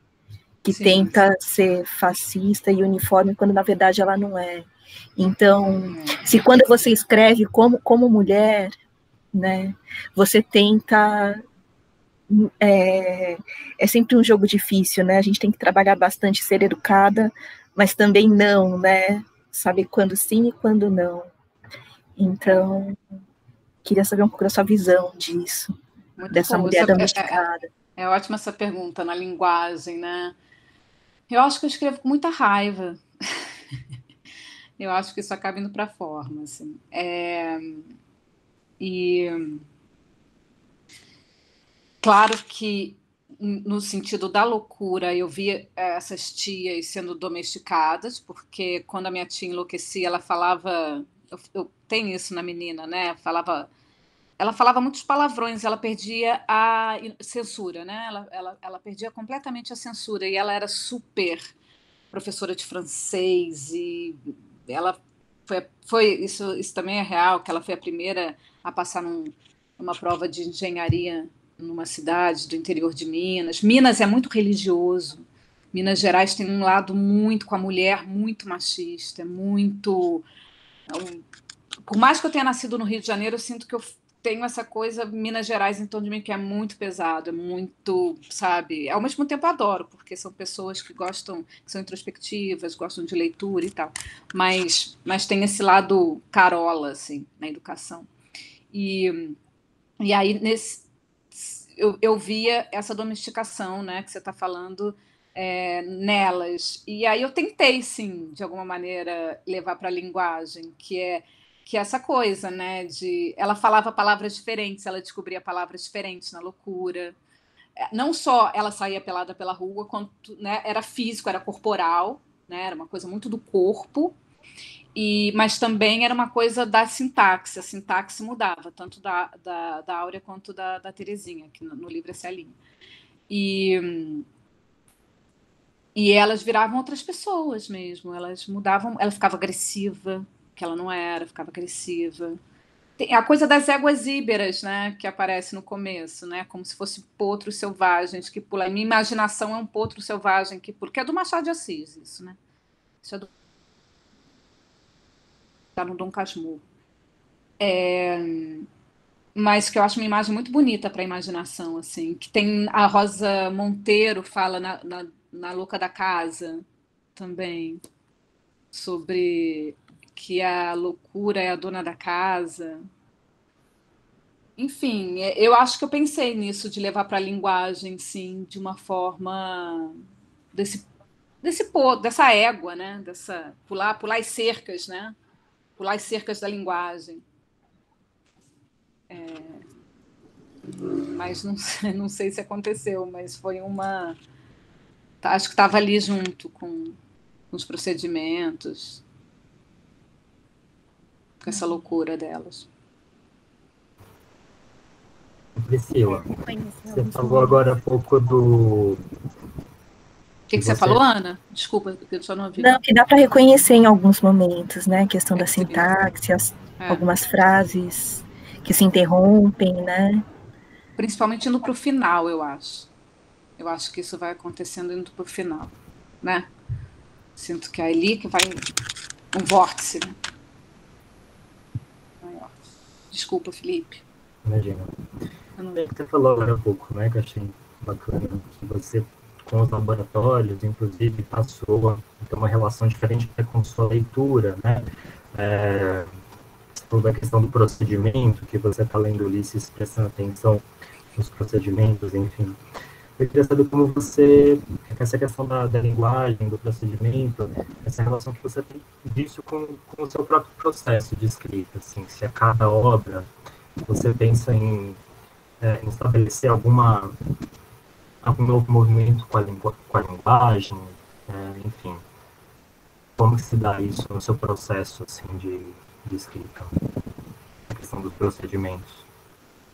Speaker 3: que
Speaker 2: Sim.
Speaker 3: tenta ser fascista e uniforme, quando na verdade ela não é. Então, se quando você escreve como mulher, né, você tenta... É sempre um jogo difícil, né, a gente tem que trabalhar bastante, ser educada, mas também não, né, saber quando sim e quando não. Então, queria saber um pouco da sua visão disso,
Speaker 2: Muito
Speaker 3: dessa
Speaker 2: bom.
Speaker 3: mulher domesticada.
Speaker 2: É ótima essa pergunta na linguagem, né? Eu acho que eu escrevo com muita raiva. Eu acho que isso acaba indo para a forma, assim. E claro que no sentido da loucura, eu via essas tias sendo domesticadas, porque quando a minha tia enlouquecia, ela falava, eu tenho isso na menina, né? Ela falava muitos palavrões, ela perdia a censura, né? Ela perdia completamente a censura, e ela era super professora de francês, e ela isso também é real, que ela foi a primeira a passar numa prova de engenharia numa cidade do interior de Minas. Minas é muito religioso. Minas Gerais tem um lado muito com a mulher, muito machista, muito. Por mais que eu tenha nascido no Rio de Janeiro, eu sinto que eu tenho essa coisa Minas Gerais em torno de mim que é muito pesado, é muito, sabe? Ao mesmo tempo eu adoro, porque são pessoas que gostam, que são introspectivas, gostam de leitura e tal. Mas tem esse lado carola, assim, na educação. E aí, eu via essa domesticação, né, que você está falando, nelas. E aí eu tentei, sim, de alguma maneira, levar para a linguagem, que é essa coisa, né, ela falava palavras diferentes, ela descobria palavras diferentes na loucura. Não só ela saía pelada pela rua, quanto, né, era físico, era corporal, né, era uma coisa muito do corpo. Mas também era uma coisa da sintaxe, a sintaxe mudava, tanto da Áurea quanto da Terezinha, que no livro é Celinha. E elas viravam outras pessoas mesmo, elas mudavam, ela ficava agressiva, que ela não era, ficava agressiva. Tem a coisa das éguas íberas, né, que aparece no começo, né, como se fossem potros selvagens que pulam. A minha imaginação é um potro selvagem que pula, que é do Machado de Assis, isso, né? Isso é do tá no Dom Casmurro. Mas que eu acho uma imagem muito bonita para a imaginação, assim, que tem a Rosa Monteiro fala na Louca da Casa também, sobre que a loucura é a dona da casa. Enfim, eu acho que eu pensei nisso, de levar para a linguagem, sim, de uma forma dessa égua, né? Dessa pular as cercas, né? Pular as cercas da linguagem. Mas não sei se aconteceu, mas foi uma. Acho que estava ali junto com os procedimentos, com essa loucura delas.
Speaker 4: Priscila, você falou agora há pouco do...
Speaker 2: O que você falou, Ana? Desculpa, eu só não ouvi.
Speaker 3: Não, que dá para reconhecer em alguns momentos, né? A questão da sintaxe, algumas frases que se interrompem, né?
Speaker 2: Principalmente indo para o final, eu acho. Eu acho que isso vai acontecendo indo para o final, né? Sinto que é ali que vai um vórtice, né? Desculpa, Felipe.
Speaker 4: Imagina. Você falou agora há pouco, né? Que eu achei bacana, que você, com os laboratórios, inclusive, passou a ter uma relação diferente com sua leitura, né? Toda a questão do procedimento, que você está lendo Ulisses prestando atenção nos procedimentos, enfim. Eu queria saber como você, essa questão da linguagem, do procedimento, essa relação que você tem disso com o seu próprio processo de escrita, assim, se a cada obra você pensa em estabelecer algum novo movimento com a linguagem, enfim, como se dá isso no seu processo, assim, de escrita, a questão dos procedimentos?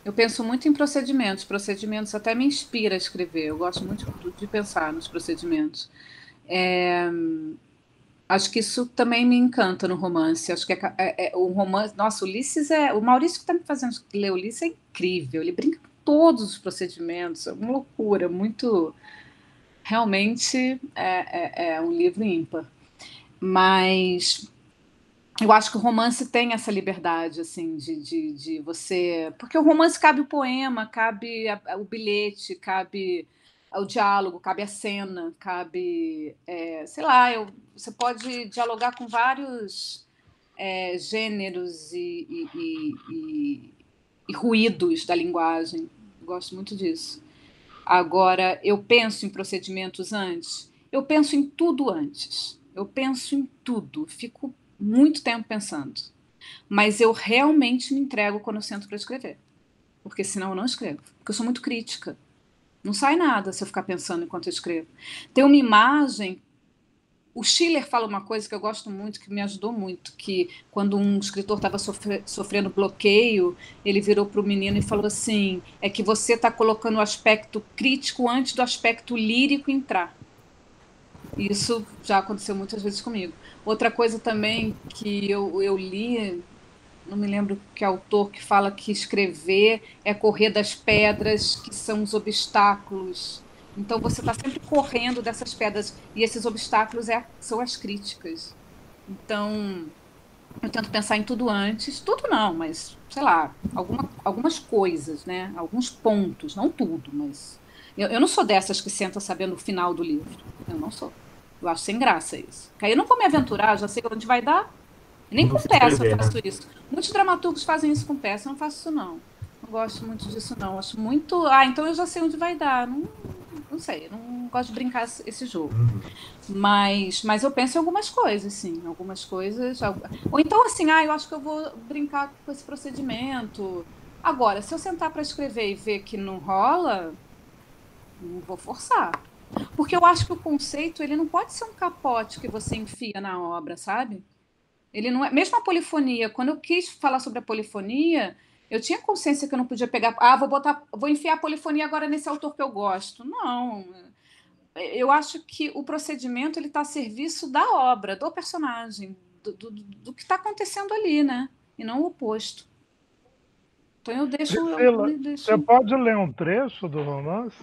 Speaker 2: Eu penso muito em procedimentos. Procedimentos até me inspira a escrever. Eu gosto muito de pensar nos procedimentos. Acho que isso também me encanta no romance. Acho que o romance... Nossa, Ulisses é... O Maurício que está me fazendo ler Ulisses é incrível. Ele brinca com todos os procedimentos. É uma loucura. Muito... Realmente é um livro ímpar. Mas... Eu acho que o romance tem essa liberdade, assim, de você... Porque o romance cabe o poema, cabe o bilhete, cabe o diálogo, cabe a cena, cabe... sei lá, você pode dialogar com vários gêneros e ruídos da linguagem. Eu gosto muito disso. Agora, eu penso em procedimentos antes? Eu penso em tudo antes. Eu penso em tudo. Fico muito tempo pensando. Mas eu realmente me entrego quando eu sento para escrever. Porque senão eu não escrevo. Porque eu sou muito crítica. Não sai nada se eu ficar pensando enquanto eu escrevo. Tem uma imagem... O Schiller fala uma coisa que eu gosto muito, que me ajudou muito, que quando um escritor estava sofrendo bloqueio, ele virou para o menino e falou assim, é que você está colocando o aspecto crítico antes do aspecto lírico entrar. Isso já aconteceu muitas vezes comigo. Outra coisa também que eu li, não me lembro que autor, que fala que escrever é correr das pedras, que são os obstáculos. Então você está sempre correndo dessas pedras, e esses obstáculos são as críticas. Então eu tento pensar em tudo antes, tudo não, mas sei lá, algumas coisas, né? Alguns pontos, não tudo, mas eu não sou dessas que senta sabendo o final do livro. Eu não sou. Eu acho sem graça isso. Porque aí eu não vou me aventurar, já sei onde vai dar. Nem com peça eu faço isso. Muitos dramaturgos fazem isso com peça, eu não faço isso não. Não gosto muito disso não. Acho muito... então eu já sei onde vai dar. Não sei, eu não gosto de brincar esse jogo. Mas eu penso em algumas coisas, sim. Algumas coisas... Ou então assim, eu acho que eu vou brincar com esse procedimento. Agora, se eu sentar para escrever e ver que não rola, não vou forçar. Porque eu acho que o conceito, ele não pode ser um capote que você enfia na obra, sabe? Ele não é... Mesmo a polifonia, quando eu quis falar sobre a polifonia, eu tinha consciência que eu não podia pegar... vou enfiar a polifonia agora nesse autor que eu gosto. Não. Eu acho que o procedimento ele está a serviço da obra, do personagem, do que está acontecendo ali, né? E não o oposto. Então eu deixo...
Speaker 1: Priscila, você pode ler um trecho do romance?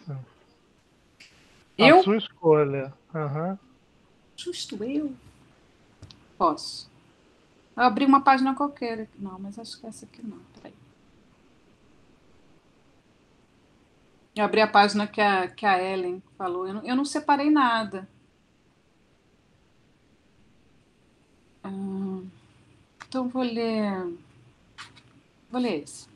Speaker 2: Eu?
Speaker 1: A sua escolha.
Speaker 2: Justo eu? Posso. Eu abri uma página qualquer. Não, mas acho que essa aqui não. Peraí. Eu abri a página que a Ellen falou. Eu não separei nada. Então vou ler. Vou ler esse.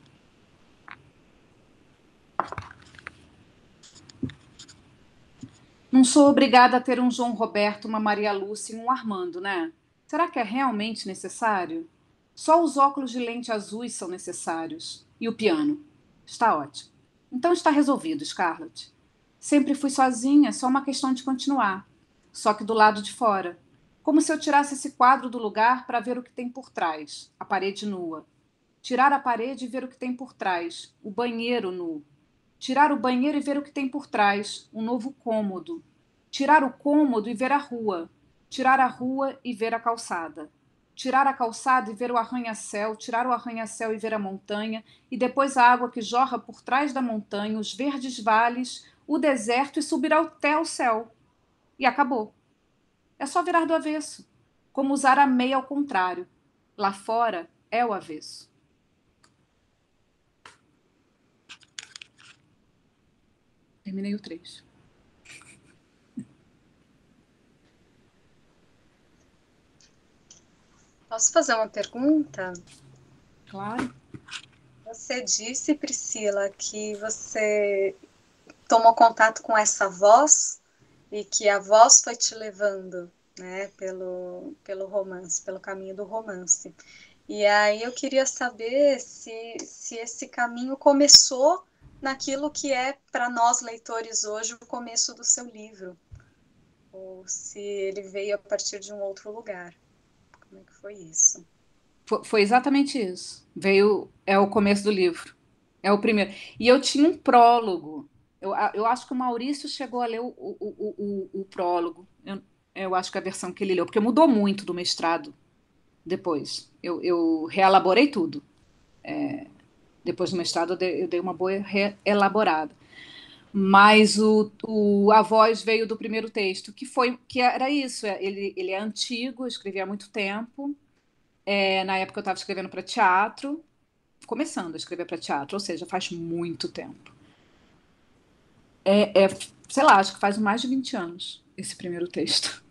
Speaker 2: Não sou obrigada a ter um João Roberto, uma Maria Lúcia e um Armando, né? Será que é realmente necessário? Só os óculos de lente azuis são necessários. E o piano? Está ótimo. Então está resolvido, Scarlett. Sempre fui sozinha, só uma questão de continuar. Só que do lado de fora. Como se eu tirasse esse quadro do lugar para ver o que tem por trás. A parede nua. Tirar a parede e ver o que tem por trás. O banheiro nu. Tirar o banheiro e ver o que tem por trás. Um novo cômodo. Tirar o cômodo e ver a rua. Tirar a rua e ver a calçada. Tirar a calçada e ver o arranha-céu. Tirar o arranha-céu e ver a montanha. E depois a água que jorra por trás da montanha, os verdes vales, o deserto e subir até o céu. E acabou. É só virar do avesso. Como usar a meia ao contrário. Lá fora é o avesso. Terminei o 3.
Speaker 5: Posso fazer uma pergunta?
Speaker 2: Claro.
Speaker 5: Você disse, Priscila, que você tomou contato com essa voz e que a voz foi te levando, né, pelo romance, pelo caminho do romance. E aí eu queria saber se esse caminho começou naquilo que é, para nós leitores hoje, o começo do seu livro, ou se ele veio a partir de um outro lugar. Como é que foi isso?
Speaker 2: Foi exatamente isso. É o começo do livro. É o primeiro. E eu tinha um prólogo. Eu acho que o Maurício chegou a ler o prólogo. Eu acho que a versão que ele leu, porque mudou muito do mestrado depois. Eu reelaborei tudo. Depois do mestrado, eu dei uma boa reelaborada. Mas a voz veio do primeiro texto, que era isso. Ele é antigo, eu escrevi há muito tempo. Na época eu estava escrevendo para teatro, começando a escrever para teatro, ou seja, faz muito tempo. Sei lá, acho que faz mais de 20 anos esse primeiro texto.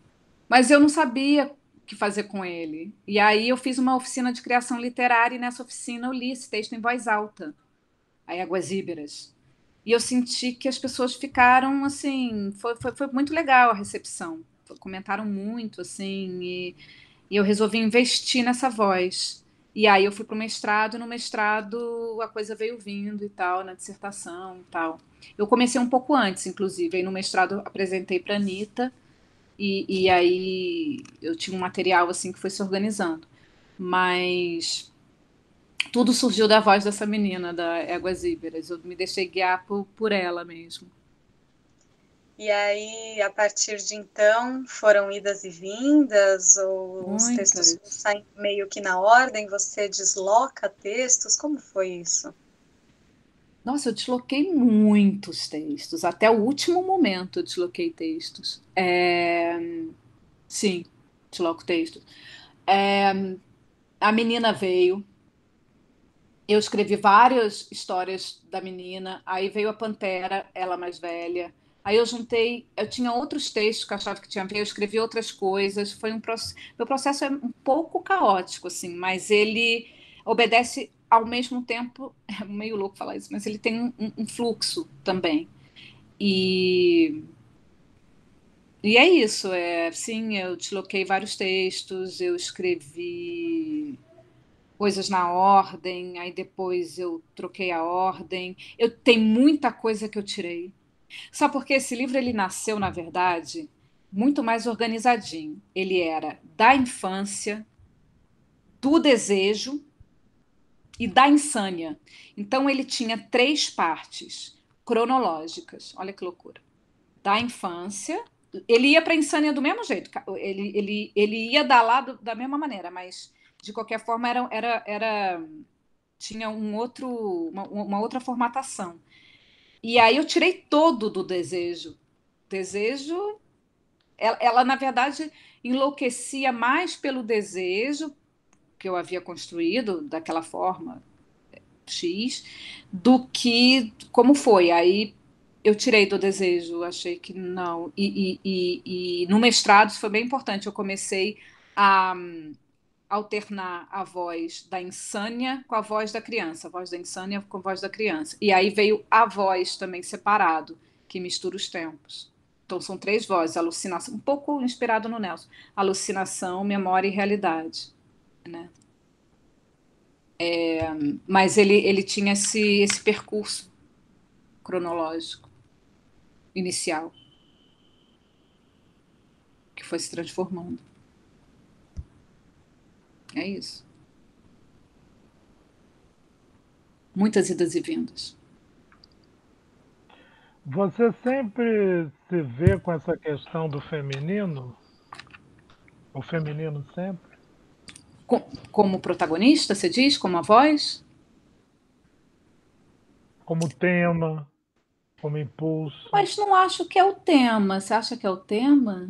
Speaker 2: Mas eu não sabia o que fazer com ele. E aí eu fiz uma oficina de criação literária e nessa oficina eu li esse texto em voz alta, a Éguas Íberas. E eu senti que as pessoas ficaram assim, foi muito legal a recepção. Comentaram muito, assim, e eu resolvi investir nessa voz. E aí eu fui para o mestrado, e no mestrado a coisa veio vindo e tal, na dissertação e tal. Eu comecei um pouco antes, inclusive. Aí no mestrado apresentei para a Anitta, e aí eu tinha um material assim que foi se organizando. Mas tudo surgiu da voz dessa menina, da Éguas Íberas. Eu me deixei guiar por ela mesmo.
Speaker 5: E aí, a partir de então, foram idas e vindas, ou os textos
Speaker 2: Muitas.
Speaker 5: saem meio que na ordem, você desloca textos? Como foi isso?
Speaker 2: Nossa, eu desloquei muitos textos. Até o último momento eu desloquei textos. Sim, desloco textos. A menina veio. Eu escrevi várias histórias da menina. Aí veio a Pantera, ela mais velha. Aí eu juntei. Eu tinha outros textos que eu achava que tinha a ver. Eu escrevi outras coisas. Meu processo é um pouco caótico, assim, mas ele obedece ao mesmo tempo. É meio louco falar isso, mas ele tem um fluxo também. E, e é isso. Sim, eu desloquei vários textos, eu escrevi coisas na ordem, aí depois eu troquei a ordem. Eu tenho muita coisa que eu tirei. Só porque esse livro ele nasceu, na verdade, muito mais organizadinho. Ele era da infância, do desejo e da insânia. Então ele tinha 3 partes cronológicas. Olha que loucura. Da infância, ele ia para a insânia do mesmo jeito. Ele ia dar lá da mesma maneira, mas de qualquer forma tinha uma outra formatação. E aí eu tirei todo do desejo. Desejo, ela, na verdade enlouquecia mais pelo desejo que eu havia construído daquela forma X do que como foi. Aí eu tirei do desejo, achei que não. E no mestrado isso foi bem importante. Eu comecei a alternar a voz da insânia com a voz da criança, a voz da insânia com a voz da criança. E aí veio a voz também separado, que mistura os tempos. Então são 3 vozes, alucinação, um pouco inspirado no Nelson, alucinação, memória e realidade, né? Mas ele tinha esse percurso cronológico inicial que foi se transformando. É isso. Muitas idas e vindas.
Speaker 1: Você sempre se vê com essa questão do feminino? O feminino sempre?
Speaker 2: Como protagonista, você diz? Como a voz?
Speaker 1: Como tema, como impulso?
Speaker 2: Mas não acho que é o tema. Você acha que é o tema?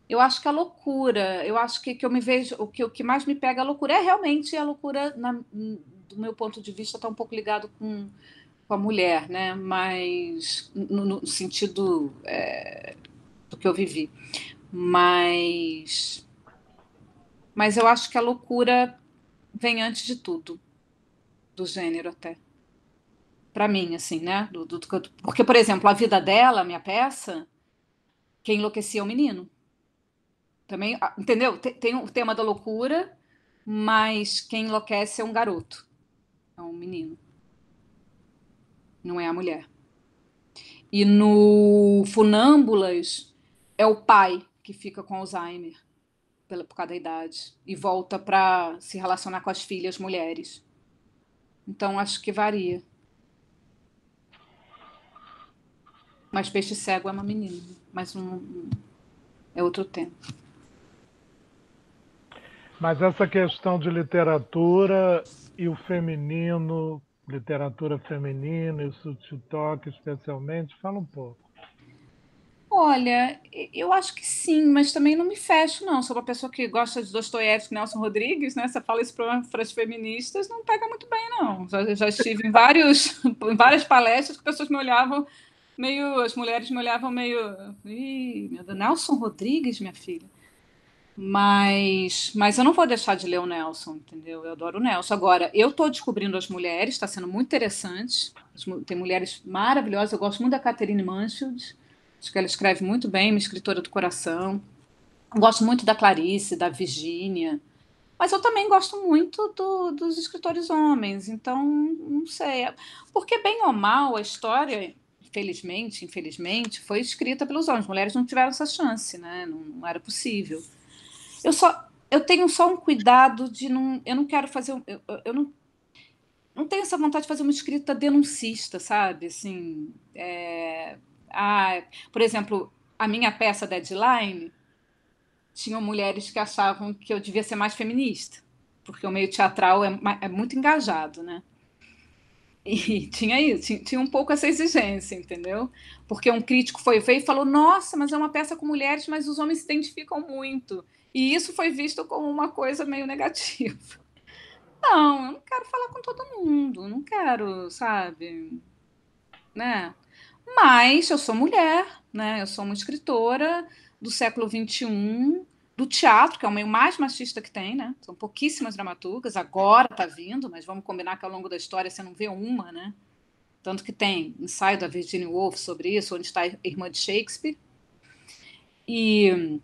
Speaker 2: Eu acho que é a loucura. Eu acho que eu me vejo. O que mais me pega é a loucura. É realmente a loucura, do meu ponto de vista, está um pouco ligado com a mulher, né? Mas no sentido do que eu vivi. Mas eu acho que a loucura vem antes de tudo, do gênero até. Para mim, assim, né? Porque, por exemplo, a vida dela, minha peça, quem enlouquecia é o menino. Também, entendeu? Tem o tema da loucura, mas quem enlouquece é um garoto, é um menino, não é a mulher. E no Funâmbulas é o pai que fica com Alzheimer por causa da idade e volta para se relacionar com as filhas mulheres. Então acho que varia. Mas Peixe Cego é uma menina, mas é outro tema.
Speaker 1: Mas essa questão de literatura e o feminino, literatura feminina, isso te toca especialmente? Fala um pouco.
Speaker 2: Olha, eu acho que sim, mas também não me fecho, não. Sou uma pessoa que gosta de Dostoiévski, Nelson Rodrigues, né? Você fala isso para as feministas, não pega muito bem, não. Já estive em várias palestras que pessoas me olhavam meio, as mulheres me olhavam meio, ih, meu Deus, Nelson Rodrigues, minha filha. Mas eu não vou deixar de ler o Nelson, entendeu? Eu adoro o Nelson. Agora, eu estou descobrindo as mulheres, está sendo muito interessante. Tem mulheres maravilhosas, eu gosto muito da Catherine Mansfield, acho que ela escreve muito bem, uma escritora do coração. Gosto muito da Clarice, da Virginia, mas eu também gosto muito dos escritores homens, então não sei. Porque, bem ou mal, a história, infelizmente, foi escrita pelos homens. As mulheres não tiveram essa chance, né? Não era possível. Eu tenho só um cuidado de não. Eu não quero fazer. Eu não tenho essa vontade de fazer uma escrita denuncista, sabe? Assim, por exemplo, a minha peça Deadline tinham mulheres que achavam que eu devia ser mais feminista, porque o meio teatral é muito engajado, né? E tinha isso, tinha um pouco essa exigência, entendeu? Porque um crítico veio e falou: Nossa, mas é uma peça com mulheres, mas os homens se identificam muito. E isso foi visto como uma coisa meio negativa. Não, eu não quero falar com todo mundo, não quero, sabe? Né? Mas eu sou mulher, né? Eu sou uma escritora do século XXI, do teatro, que é o meio mais machista que tem, né? São pouquíssimas dramaturgas, agora está vindo, mas vamos combinar que ao longo da história você não vê uma, né? Tanto que tem ensaio da Virginia Woolf sobre isso, onde está a irmã de Shakespeare. E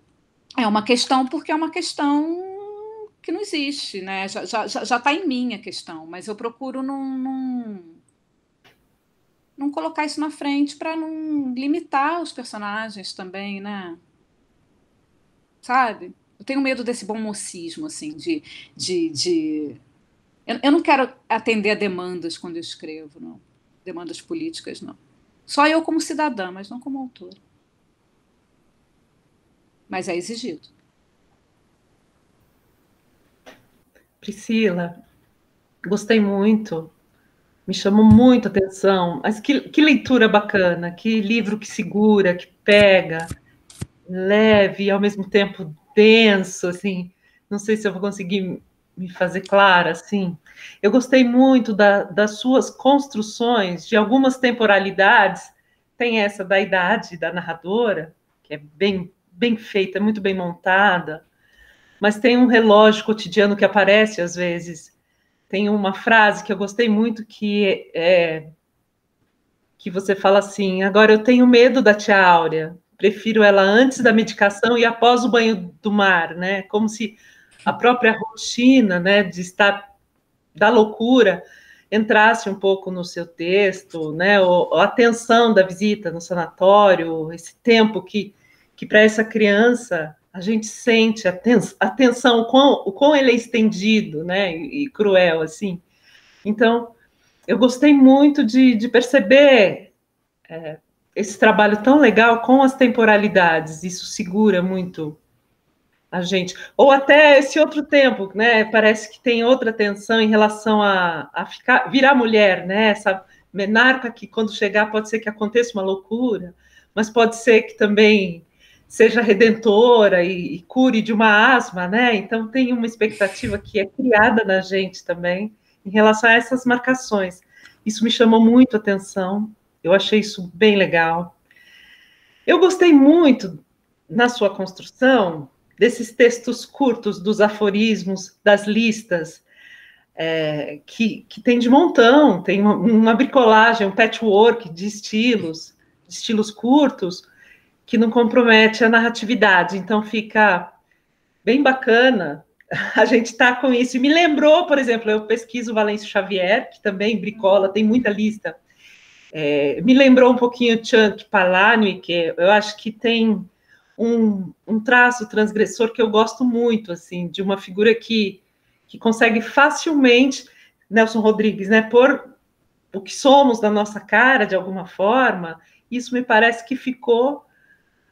Speaker 2: é uma questão porque é uma questão que não existe, né? Já está em mim a questão, mas eu procuro não colocar isso na frente para não limitar os personagens também, né? Sabe? Eu tenho medo desse bom mocismo, assim, eu não quero atender a demandas quando eu escrevo, não. Demandas políticas, não. Só eu como cidadã, mas não como autora. Mas é exigido.
Speaker 6: Priscila, gostei muito, me chamou muito a atenção, mas que leitura bacana, que livro que segura, que pega, leve e ao mesmo tempo denso, assim, não sei se eu vou conseguir me fazer clara, assim. Eu gostei muito das suas construções, de algumas temporalidades, tem essa da idade da narradora, que é bem feita, muito bem montada, mas tem um relógio cotidiano que aparece às vezes. Tem uma frase que eu gostei muito que você fala assim: agora eu tenho medo da tia Áurea, prefiro ela antes da medicação e após o banho do mar, né? Como se a própria rotina, né, de estar da loucura entrasse um pouco no seu texto, né? Ou a tensão da visita no sanatório, esse tempo que para essa criança a gente sente a tensão, o quão ele é estendido, né? E cruel, assim. Então, eu gostei muito de perceber esse trabalho tão legal com as temporalidades, isso segura muito a gente. Ou até esse outro tempo, né? Parece que tem outra tensão em relação a virar mulher, né? Essa menarca que quando chegar pode ser que aconteça uma loucura, mas pode ser que também seja redentora e cure de uma asma, né? Então tem uma expectativa que é criada na gente também em relação a essas marcações. Isso me chamou muito a atenção, eu achei isso bem legal. Eu gostei muito, na sua construção, desses textos curtos, dos aforismos, das listas, que tem de montão, tem uma bricolagem, um patchwork de estilos curtos, que não compromete a narratividade, então fica bem bacana a gente estar com isso. E me lembrou, por exemplo, eu pesquiso Valêncio Xavier, que também bricola, tem muita lista. Me lembrou um pouquinho Chuck Palahniuk, que eu acho que tem um traço transgressor que eu gosto muito, assim, de uma figura que consegue facilmente, Nelson Rodrigues, né, pôr o que somos na nossa cara, de alguma forma. Isso me parece que ficou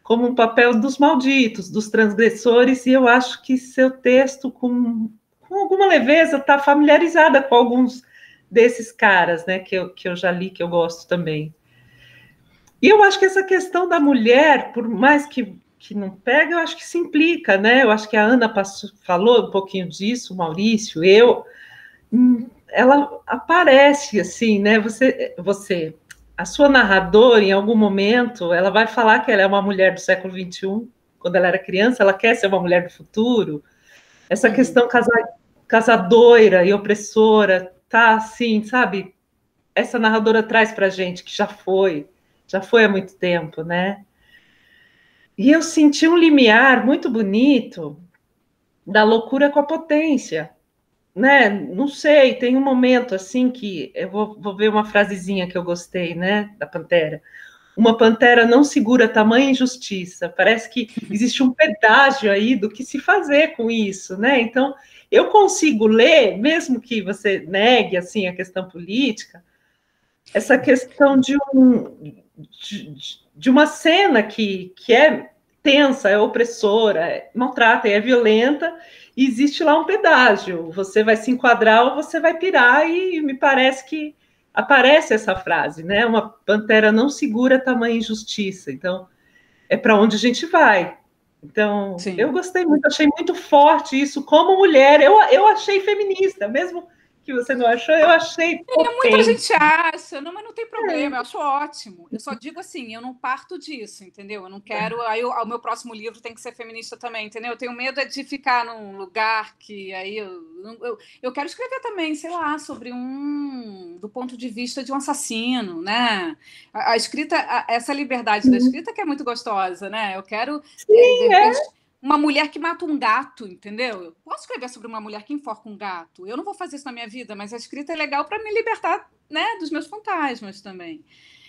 Speaker 6: como um papel dos malditos, dos transgressores, e eu acho que seu texto, com alguma leveza, está familiarizada com alguns desses caras, né, que eu já li, que eu gosto também. E eu acho que essa questão da mulher, por mais que não pega, eu acho que se implica, né? Eu acho que a Ana falou um pouquinho disso, o Maurício, ela aparece assim, né? Você, a sua narradora, em algum momento, ela vai falar que ela é uma mulher do século XXI, quando ela era criança, ela quer ser uma mulher do futuro. Essa questão casadoira e opressora, tá assim, sabe? Essa narradora traz pra gente que já foi há muito tempo, né? E eu senti um limiar muito bonito da loucura com a potência, né? Não sei, tem um momento assim que eu vou ver uma frasezinha que eu gostei, né, da Pantera. Uma pantera não segura tamanha injustiça. Parece que existe um pedágio aí do que se fazer com isso, né? Então, eu consigo ler, mesmo que você negue assim a questão política, essa questão de uma cena que é tensa, é opressora, maltrata, é violenta, e existe lá um pedágio. Você vai se enquadrar ou você vai pirar, e me parece que aparece essa frase, né? Uma pantera não segura tamanha injustiça. Então, é para onde a gente vai. Então, sim, eu gostei muito, achei muito forte isso como mulher. Eu achei feminista, mesmo que você não achou, eu achei potente.
Speaker 2: Muita gente acha, não, mas não tem problema, eu acho ótimo. Eu só digo assim, eu não parto disso, entendeu? Eu não quero, aí o meu próximo livro tem que ser feminista também, entendeu? Eu tenho medo de ficar num lugar que aí eu quero escrever também, sei lá, sobre do ponto de vista de um assassino, né? A escrita, essa liberdade da escrita que é muito gostosa, né? Eu quero uma mulher que mata um gato, entendeu? Eu posso escrever sobre uma mulher que enforca um gato. Eu não vou fazer isso na minha vida, mas a escrita é legal para me libertar, né, dos meus fantasmas também.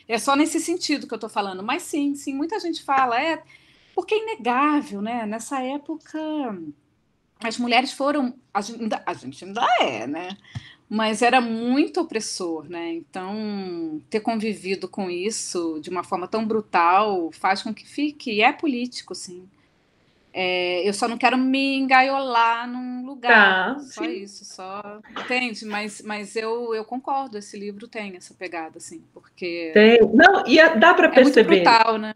Speaker 2: É só nesse sentido que eu estou falando. Mas sim, muita gente fala, porque é inegável, né? Nessa época, as mulheres foram... A gente ainda é, né? Mas era muito opressor, né? Então, ter convivido com isso de uma forma tão brutal faz com que fique. E é político, sim. Eu só não quero me engaiolar num lugar, só sim. Isso, só entende? Mas eu concordo, esse livro tem essa pegada, assim, porque
Speaker 6: tem. Não, e dá para perceber
Speaker 2: muito brutal, né?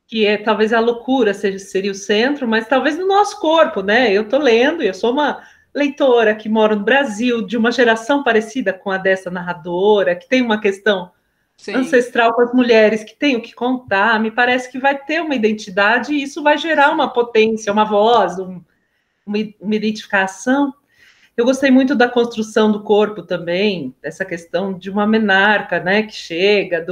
Speaker 6: Que talvez a loucura seria o centro, mas talvez no nosso corpo, né? Eu estou lendo, eu sou uma leitora que mora no Brasil, de uma geração parecida com a dessa narradora, que tem uma questão sim. ancestral com as mulheres, que tem o que contar, me parece que vai ter uma identidade e isso vai gerar uma potência, uma voz, uma identificação. Eu gostei muito da construção do corpo também, essa questão de uma menarca, né, que chega,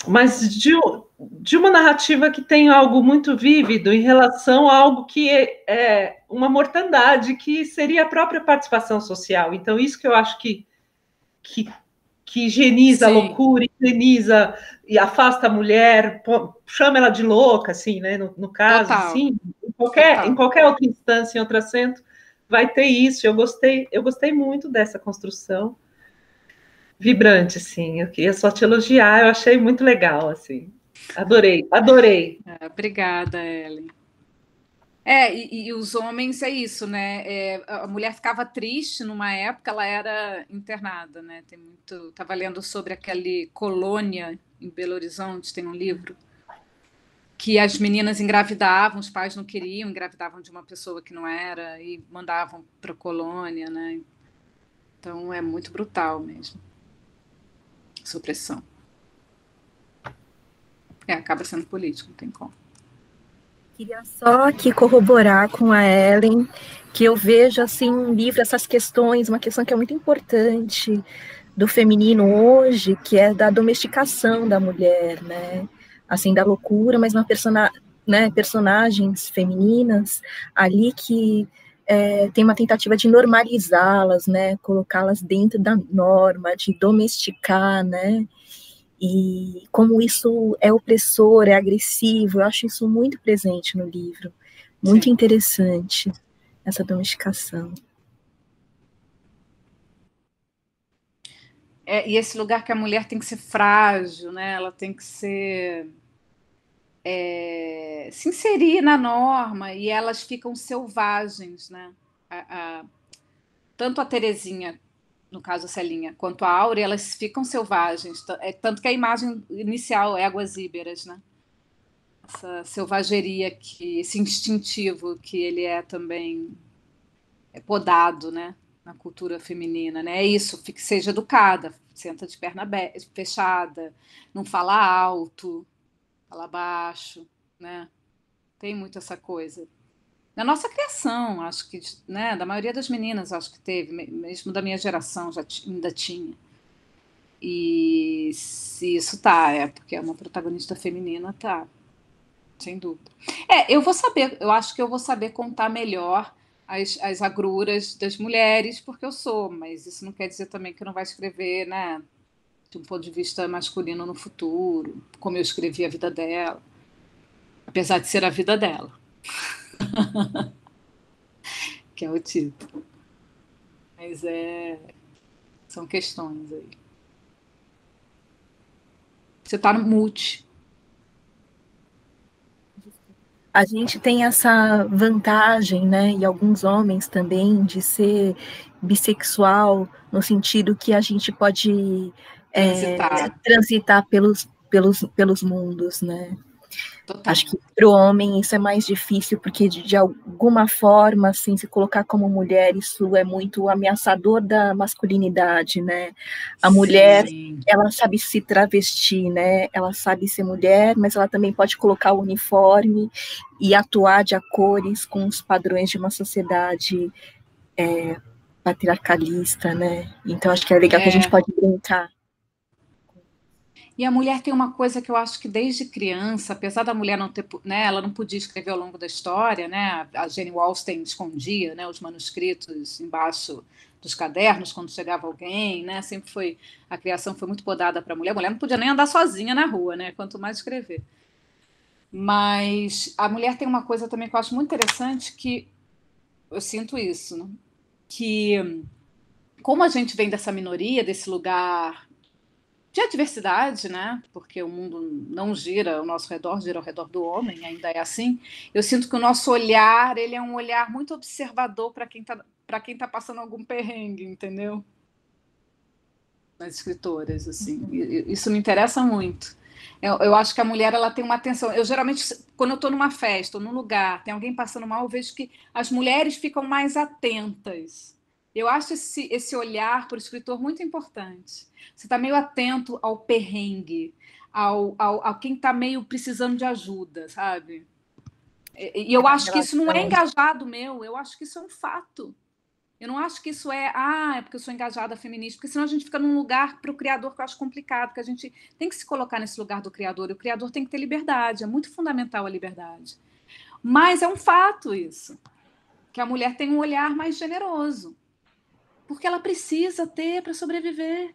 Speaker 6: mas de uma narrativa que tem algo muito vívido em relação a algo que é uma mortandade, que seria a própria participação social. Então, isso que eu acho que higieniza sim. a loucura, higieniza e afasta a mulher, chama ela de louca, assim, né? No caso, assim, em qualquer outra instância, em outro assento, vai ter isso. Eu gostei muito dessa construção. vibrante, sim. Eu queria só te elogiar, eu achei muito legal, assim. Adorei, adorei.
Speaker 2: Obrigada, Ellen. E os homens é isso, né? A mulher ficava triste numa época, ela era internada, né? Tem muito. Estava lendo sobre aquele Colônia em Belo Horizonte, tem um livro que as meninas engravidavam, os pais não queriam, engravidavam de uma pessoa que não era e mandavam para a colônia, né? Então é muito brutal mesmo. Supressão. Acaba sendo político, não tem como.
Speaker 3: Queria só aqui corroborar com a Ellen, que eu vejo assim no livro essas questões, uma questão que é muito importante do feminino hoje, que é da domesticação da mulher, né? Assim, da loucura, mas personagens femininas ali que tem uma tentativa de normalizá-las, né? Colocá-las dentro da norma, de domesticar, né? E como isso é opressor, é agressivo, eu acho isso muito presente no livro. Muito Sim. Interessante, essa domesticação.
Speaker 2: E esse lugar que a mulher tem que ser frágil, né? Ela tem que ser... se inserir na norma, e elas ficam selvagens, né? Tanto a Terezinha, no caso a Celinha, quanto a Áurea, elas ficam selvagens. Tanto que a imagem inicial é Águas Íberas, né? Essa selvageria, esse instintivo que ele é também podado, né? Na cultura feminina, né? É isso, seja educada, senta de perna fechada, não fala alto, fala baixo, né? Tem muito essa coisa. Na nossa criação, acho que, né, da maioria das meninas, acho que teve, mesmo da minha geração, ainda tinha. E se isso porque é uma protagonista feminina, sem dúvida. Eu acho que eu vou saber contar melhor as agruras das mulheres, porque eu sou, mas isso não quer dizer também que eu não vai escrever, né, de um ponto de vista masculino no futuro, como eu escrevi a vida dela, apesar de ser a vida dela. Que é o título. Mas são questões aí. Você está no mute.
Speaker 3: A gente tem essa vantagem, né, e alguns homens também, de ser bissexual, no sentido que a gente pode transitar pelos mundos, né? Total. Acho que para o homem isso é mais difícil, porque de alguma forma, assim, se colocar como mulher, isso é muito ameaçador da masculinidade, né? A mulher, ela sabe se travestir, né? Ela sabe ser mulher, mas ela também pode colocar o uniforme e atuar de acordo com os padrões de uma sociedade patriarcalista, né? Então, acho que é legal que a gente pode brincar.
Speaker 2: E a mulher tem uma coisa que eu acho que desde criança, apesar da mulher não ter, né, ela não podia escrever ao longo da história, né, a Jane Austen escondia, né, os manuscritos embaixo dos cadernos quando chegava alguém, né, a criação foi muito podada para a mulher não podia nem andar sozinha na rua, né, quanto mais escrever. Mas a mulher tem uma coisa também que eu acho muito interessante, que eu sinto isso, né, que como a gente vem dessa minoria, desse lugar de adversidade, né? Porque o mundo não gira ao nosso redor, gira ao redor do homem, ainda é assim. Eu sinto que o nosso olhar, ele é um olhar muito observador para quem tá passando algum perrengue, entendeu? Nas escritoras, assim. Isso me interessa muito. Eu acho que a mulher, ela tem uma atenção. Eu geralmente, quando eu estou numa festa ou num lugar, tem alguém passando mal, eu vejo que as mulheres ficam mais atentas. Eu acho esse olhar para o escritor muito importante. Você está meio atento ao perrengue, ao quem está meio precisando de ajuda, sabe? E eu acho que isso não é engajado meu, eu acho que isso é um fato. Eu não acho que isso é porque eu sou engajada feminista, porque senão a gente fica num lugar para o criador que eu acho complicado, que a gente tem que se colocar nesse lugar do criador, e o criador tem que ter liberdade, é muito fundamental a liberdade. Mas é um fato isso, que a mulher tem um olhar mais generoso, porque ela precisa ter para sobreviver.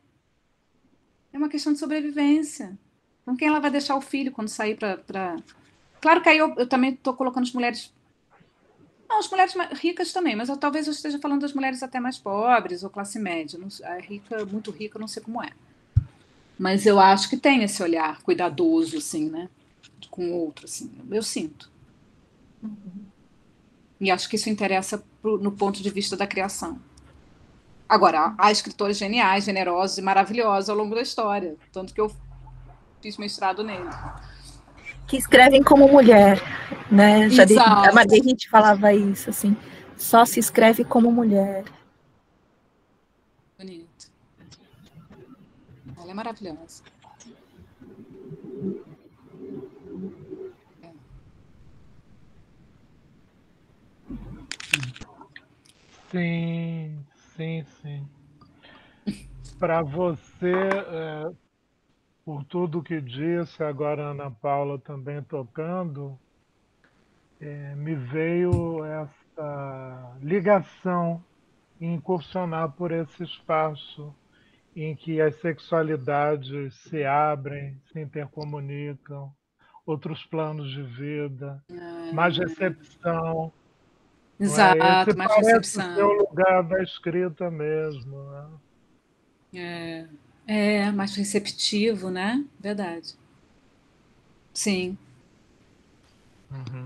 Speaker 2: É uma questão de sobrevivência. Com quem ela vai deixar o filho quando sair para... Claro que aí eu também estou colocando as mulheres... Não, as mulheres ricas também, mas talvez eu esteja falando das mulheres até mais pobres ou classe média. A rica, muito rica, eu não sei como é. Mas eu acho que tem esse olhar cuidadoso, assim, né? Com o outro, assim. Eu sinto. E acho que isso interessa no ponto de vista da criação. Agora, há escritores geniais, generosos e maravilhosos ao longo da história. Tanto que eu fiz mestrado nele.
Speaker 3: Que escrevem como mulher, né?
Speaker 2: Exato.
Speaker 3: A Marguerite falava isso, assim. Só se escreve como mulher.
Speaker 2: Bonito. Ela é maravilhosa.
Speaker 1: Sim, sim, sim. Para você, por tudo que disse, agora a Ana Paula também tocando, me veio essa ligação em incursionar por esse espaço em que as sexualidades se abrem, se intercomunicam, outros planos de vida, mais recepção, não é? Esse
Speaker 2: Exato, mais
Speaker 1: parece ser o
Speaker 2: recepção.
Speaker 1: lugar da escrita mesmo, né?
Speaker 2: Mais receptivo, né? Verdade. Sim.
Speaker 1: Uhum.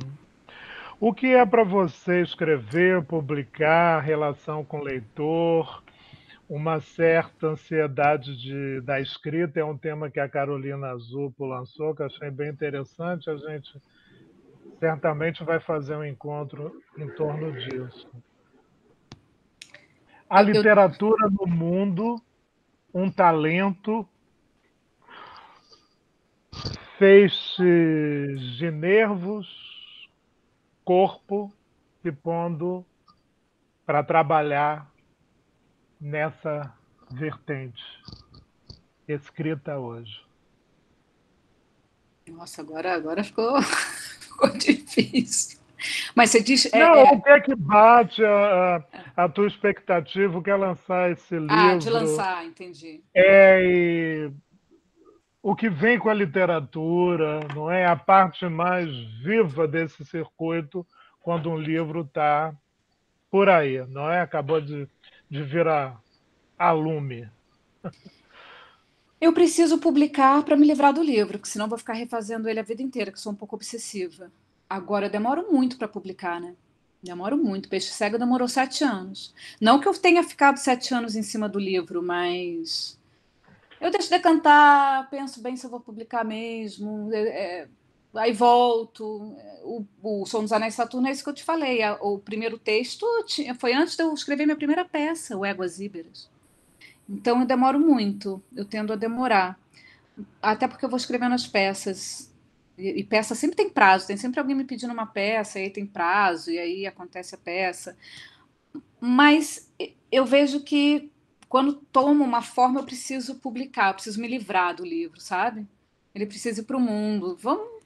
Speaker 1: O que é para você escrever, publicar, relação com o leitor, uma certa ansiedade da escrita? É um tema que a Carolina Azulpo lançou, que eu achei bem interessante. A gente certamente vai fazer um encontro em torno disso. A
Speaker 2: Eu,
Speaker 1: literatura no mundo, um talento, feixes de nervos, corpo, se pondo para trabalhar nessa vertente escrita hoje.
Speaker 2: Nossa, agora ficou difícil. Mas você diz.
Speaker 1: Não, o que é que bate a tua expectativa? Que é lançar esse
Speaker 2: De
Speaker 1: livro?
Speaker 2: lançar, entendi.
Speaker 1: E o que vem com a literatura, não é? A parte mais viva desse circuito quando um livro está por aí, não é? Acabou de vir a lume.
Speaker 2: Eu preciso publicar para me livrar do livro, porque senão vou ficar refazendo ele a vida inteira, que sou um pouco obsessiva. Agora, eu demoro muito para publicar, né? Demoro muito. Peixe Cego demorou 7 anos. Não que eu tenha ficado 7 anos em cima do livro, mas eu deixo decantar, penso bem se eu vou publicar mesmo, aí volto. O Som dos Anéis de Saturno é isso que eu te falei. O primeiro texto foi antes de eu escrever minha primeira peça, o Éguas Íberas. Então eu demoro muito, eu tendo a demorar. Até porque eu vou escrevendo as peças. E peça sempre tem prazo, tem sempre alguém me pedindo uma peça, e aí tem prazo, e aí acontece a peça. Mas eu vejo que quando tomo uma forma, eu preciso publicar, eu preciso me livrar do livro, sabe? Ele precisa ir para o mundo.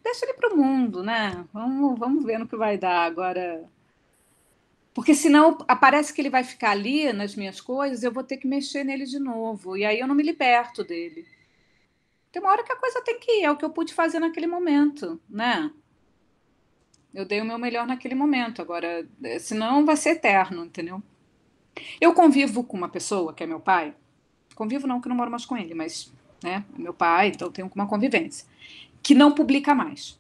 Speaker 2: Deixa ele para o mundo, né? Vamos ver no que vai dar agora. Porque senão aparece que ele vai ficar ali nas minhas coisas, eu vou ter que mexer nele de novo. E aí eu não me liberto dele. Tem uma hora que a coisa tem que ir, é o que eu pude fazer naquele momento, né? Eu dei o meu melhor naquele momento, agora, senão vai ser eterno, entendeu? Eu convivo com uma pessoa, que é meu pai, convivo não, que eu não moro mais com ele, mas, né, é meu pai, então eu tenho uma convivência, que não publica mais.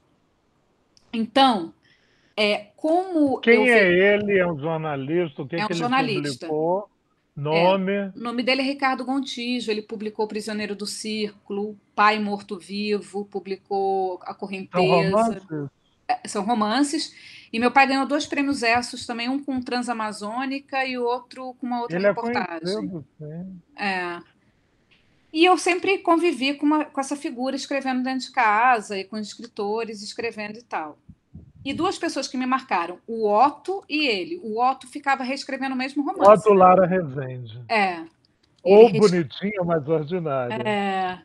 Speaker 2: Então, como eu
Speaker 1: Quem é
Speaker 2: vejo...
Speaker 1: ele? É um jornalista? O que,
Speaker 2: É
Speaker 1: que
Speaker 2: um
Speaker 1: ele
Speaker 2: jornalista.
Speaker 1: publicou? Nome?
Speaker 2: O nome dele é Ricardo Gontijo, ele publicou Prisioneiro do Círculo, Pai Morto-Vivo, publicou A
Speaker 1: São
Speaker 2: Correnteza.
Speaker 1: romances?
Speaker 2: São romances. E meu pai ganhou 2 prêmios Essos também, um com Transamazônica e o outro com uma outra
Speaker 1: Ele é
Speaker 2: reportagem.
Speaker 1: conhecido, sim.
Speaker 2: E eu sempre convivi com essa figura escrevendo dentro de casa e com escritores escrevendo e tal. E 2 pessoas que me marcaram, o Otto e ele. O Otto ficava reescrevendo o mesmo romance.
Speaker 1: Otto
Speaker 2: Né?
Speaker 1: Lara Rezende.
Speaker 2: Ele
Speaker 1: Ou Bonitinha, mas ordinária.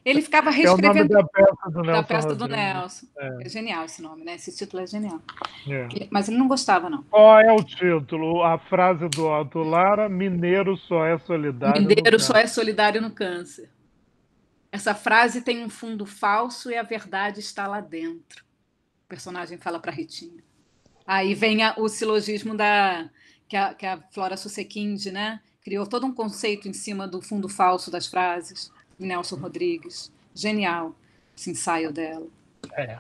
Speaker 2: Ele ficava
Speaker 1: É o nome
Speaker 2: reescrevendo
Speaker 1: da peça do
Speaker 2: da
Speaker 1: Nelson
Speaker 2: peça do
Speaker 1: Rodrigues.
Speaker 2: Nelson. É genial esse nome, né? Esse título é genial.
Speaker 1: É.
Speaker 2: Mas ele não gostava, não.
Speaker 1: Qual é o título? A frase do Otto Lara: Mineiro só é solidário no
Speaker 2: Mineiro só
Speaker 1: campo.
Speaker 2: é solidário no câncer. Essa frase tem um fundo falso e a verdade está lá dentro. O personagem fala para Ritinha. Aí vem o silogismo que a Flora Susequinde, né? Criou todo um conceito em cima do fundo falso das frases. Nelson Rodrigues. Genial esse ensaio dela.
Speaker 1: É.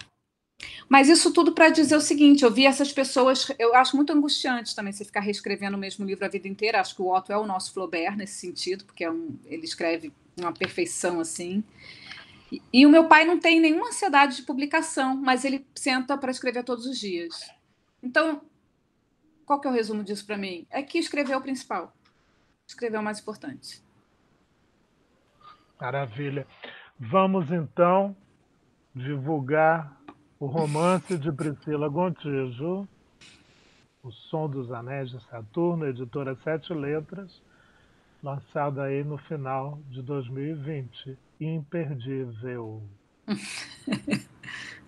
Speaker 2: Mas isso tudo para dizer o seguinte: eu vi essas pessoas, eu acho muito angustiante também você ficar reescrevendo o mesmo livro a vida inteira. Acho que o Otto é o nosso Flaubert nesse sentido, porque ele escreve uma perfeição assim. E o meu pai não tem nenhuma ansiedade de publicação, mas ele senta para escrever todos os dias. Então, qual que é o resumo disso para mim? É que escrever é o principal. Escrever é o mais importante.
Speaker 1: Maravilha. Vamos, então, divulgar o romance de Priscila Gontijo, O Som dos Anéis de Saturno, editora 7 Letras, lançado aí no final de 2020. Imperdível.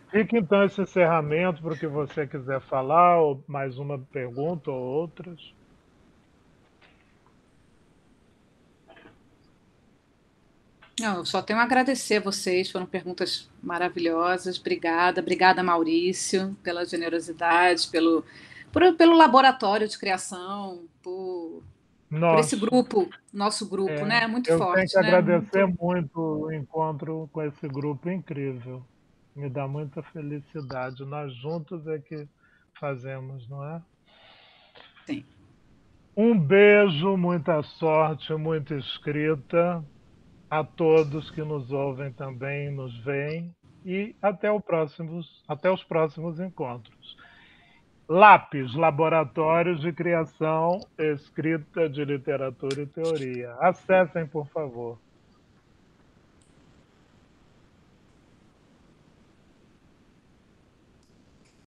Speaker 1: Fica, então, esse encerramento para o que você quiser falar, ou mais uma pergunta ou outras.
Speaker 2: Não, eu só tenho a agradecer a vocês, foram perguntas maravilhosas. Obrigada, obrigada, Maurício, pela generosidade, pelo laboratório de criação, por esse grupo, nosso grupo, né? Muito
Speaker 1: Eu tenho que
Speaker 2: forte, né?
Speaker 1: agradecer muito o encontro com esse grupo incrível. Me dá muita felicidade. Nós juntos é que fazemos, não é?
Speaker 2: Sim.
Speaker 1: Um beijo, muita sorte, muita escrita a todos que nos ouvem também, nos veem, e até os próximos encontros. Lápis, Laboratórios de Criação, Escrita de Literatura e Teoria. Acessem, por favor.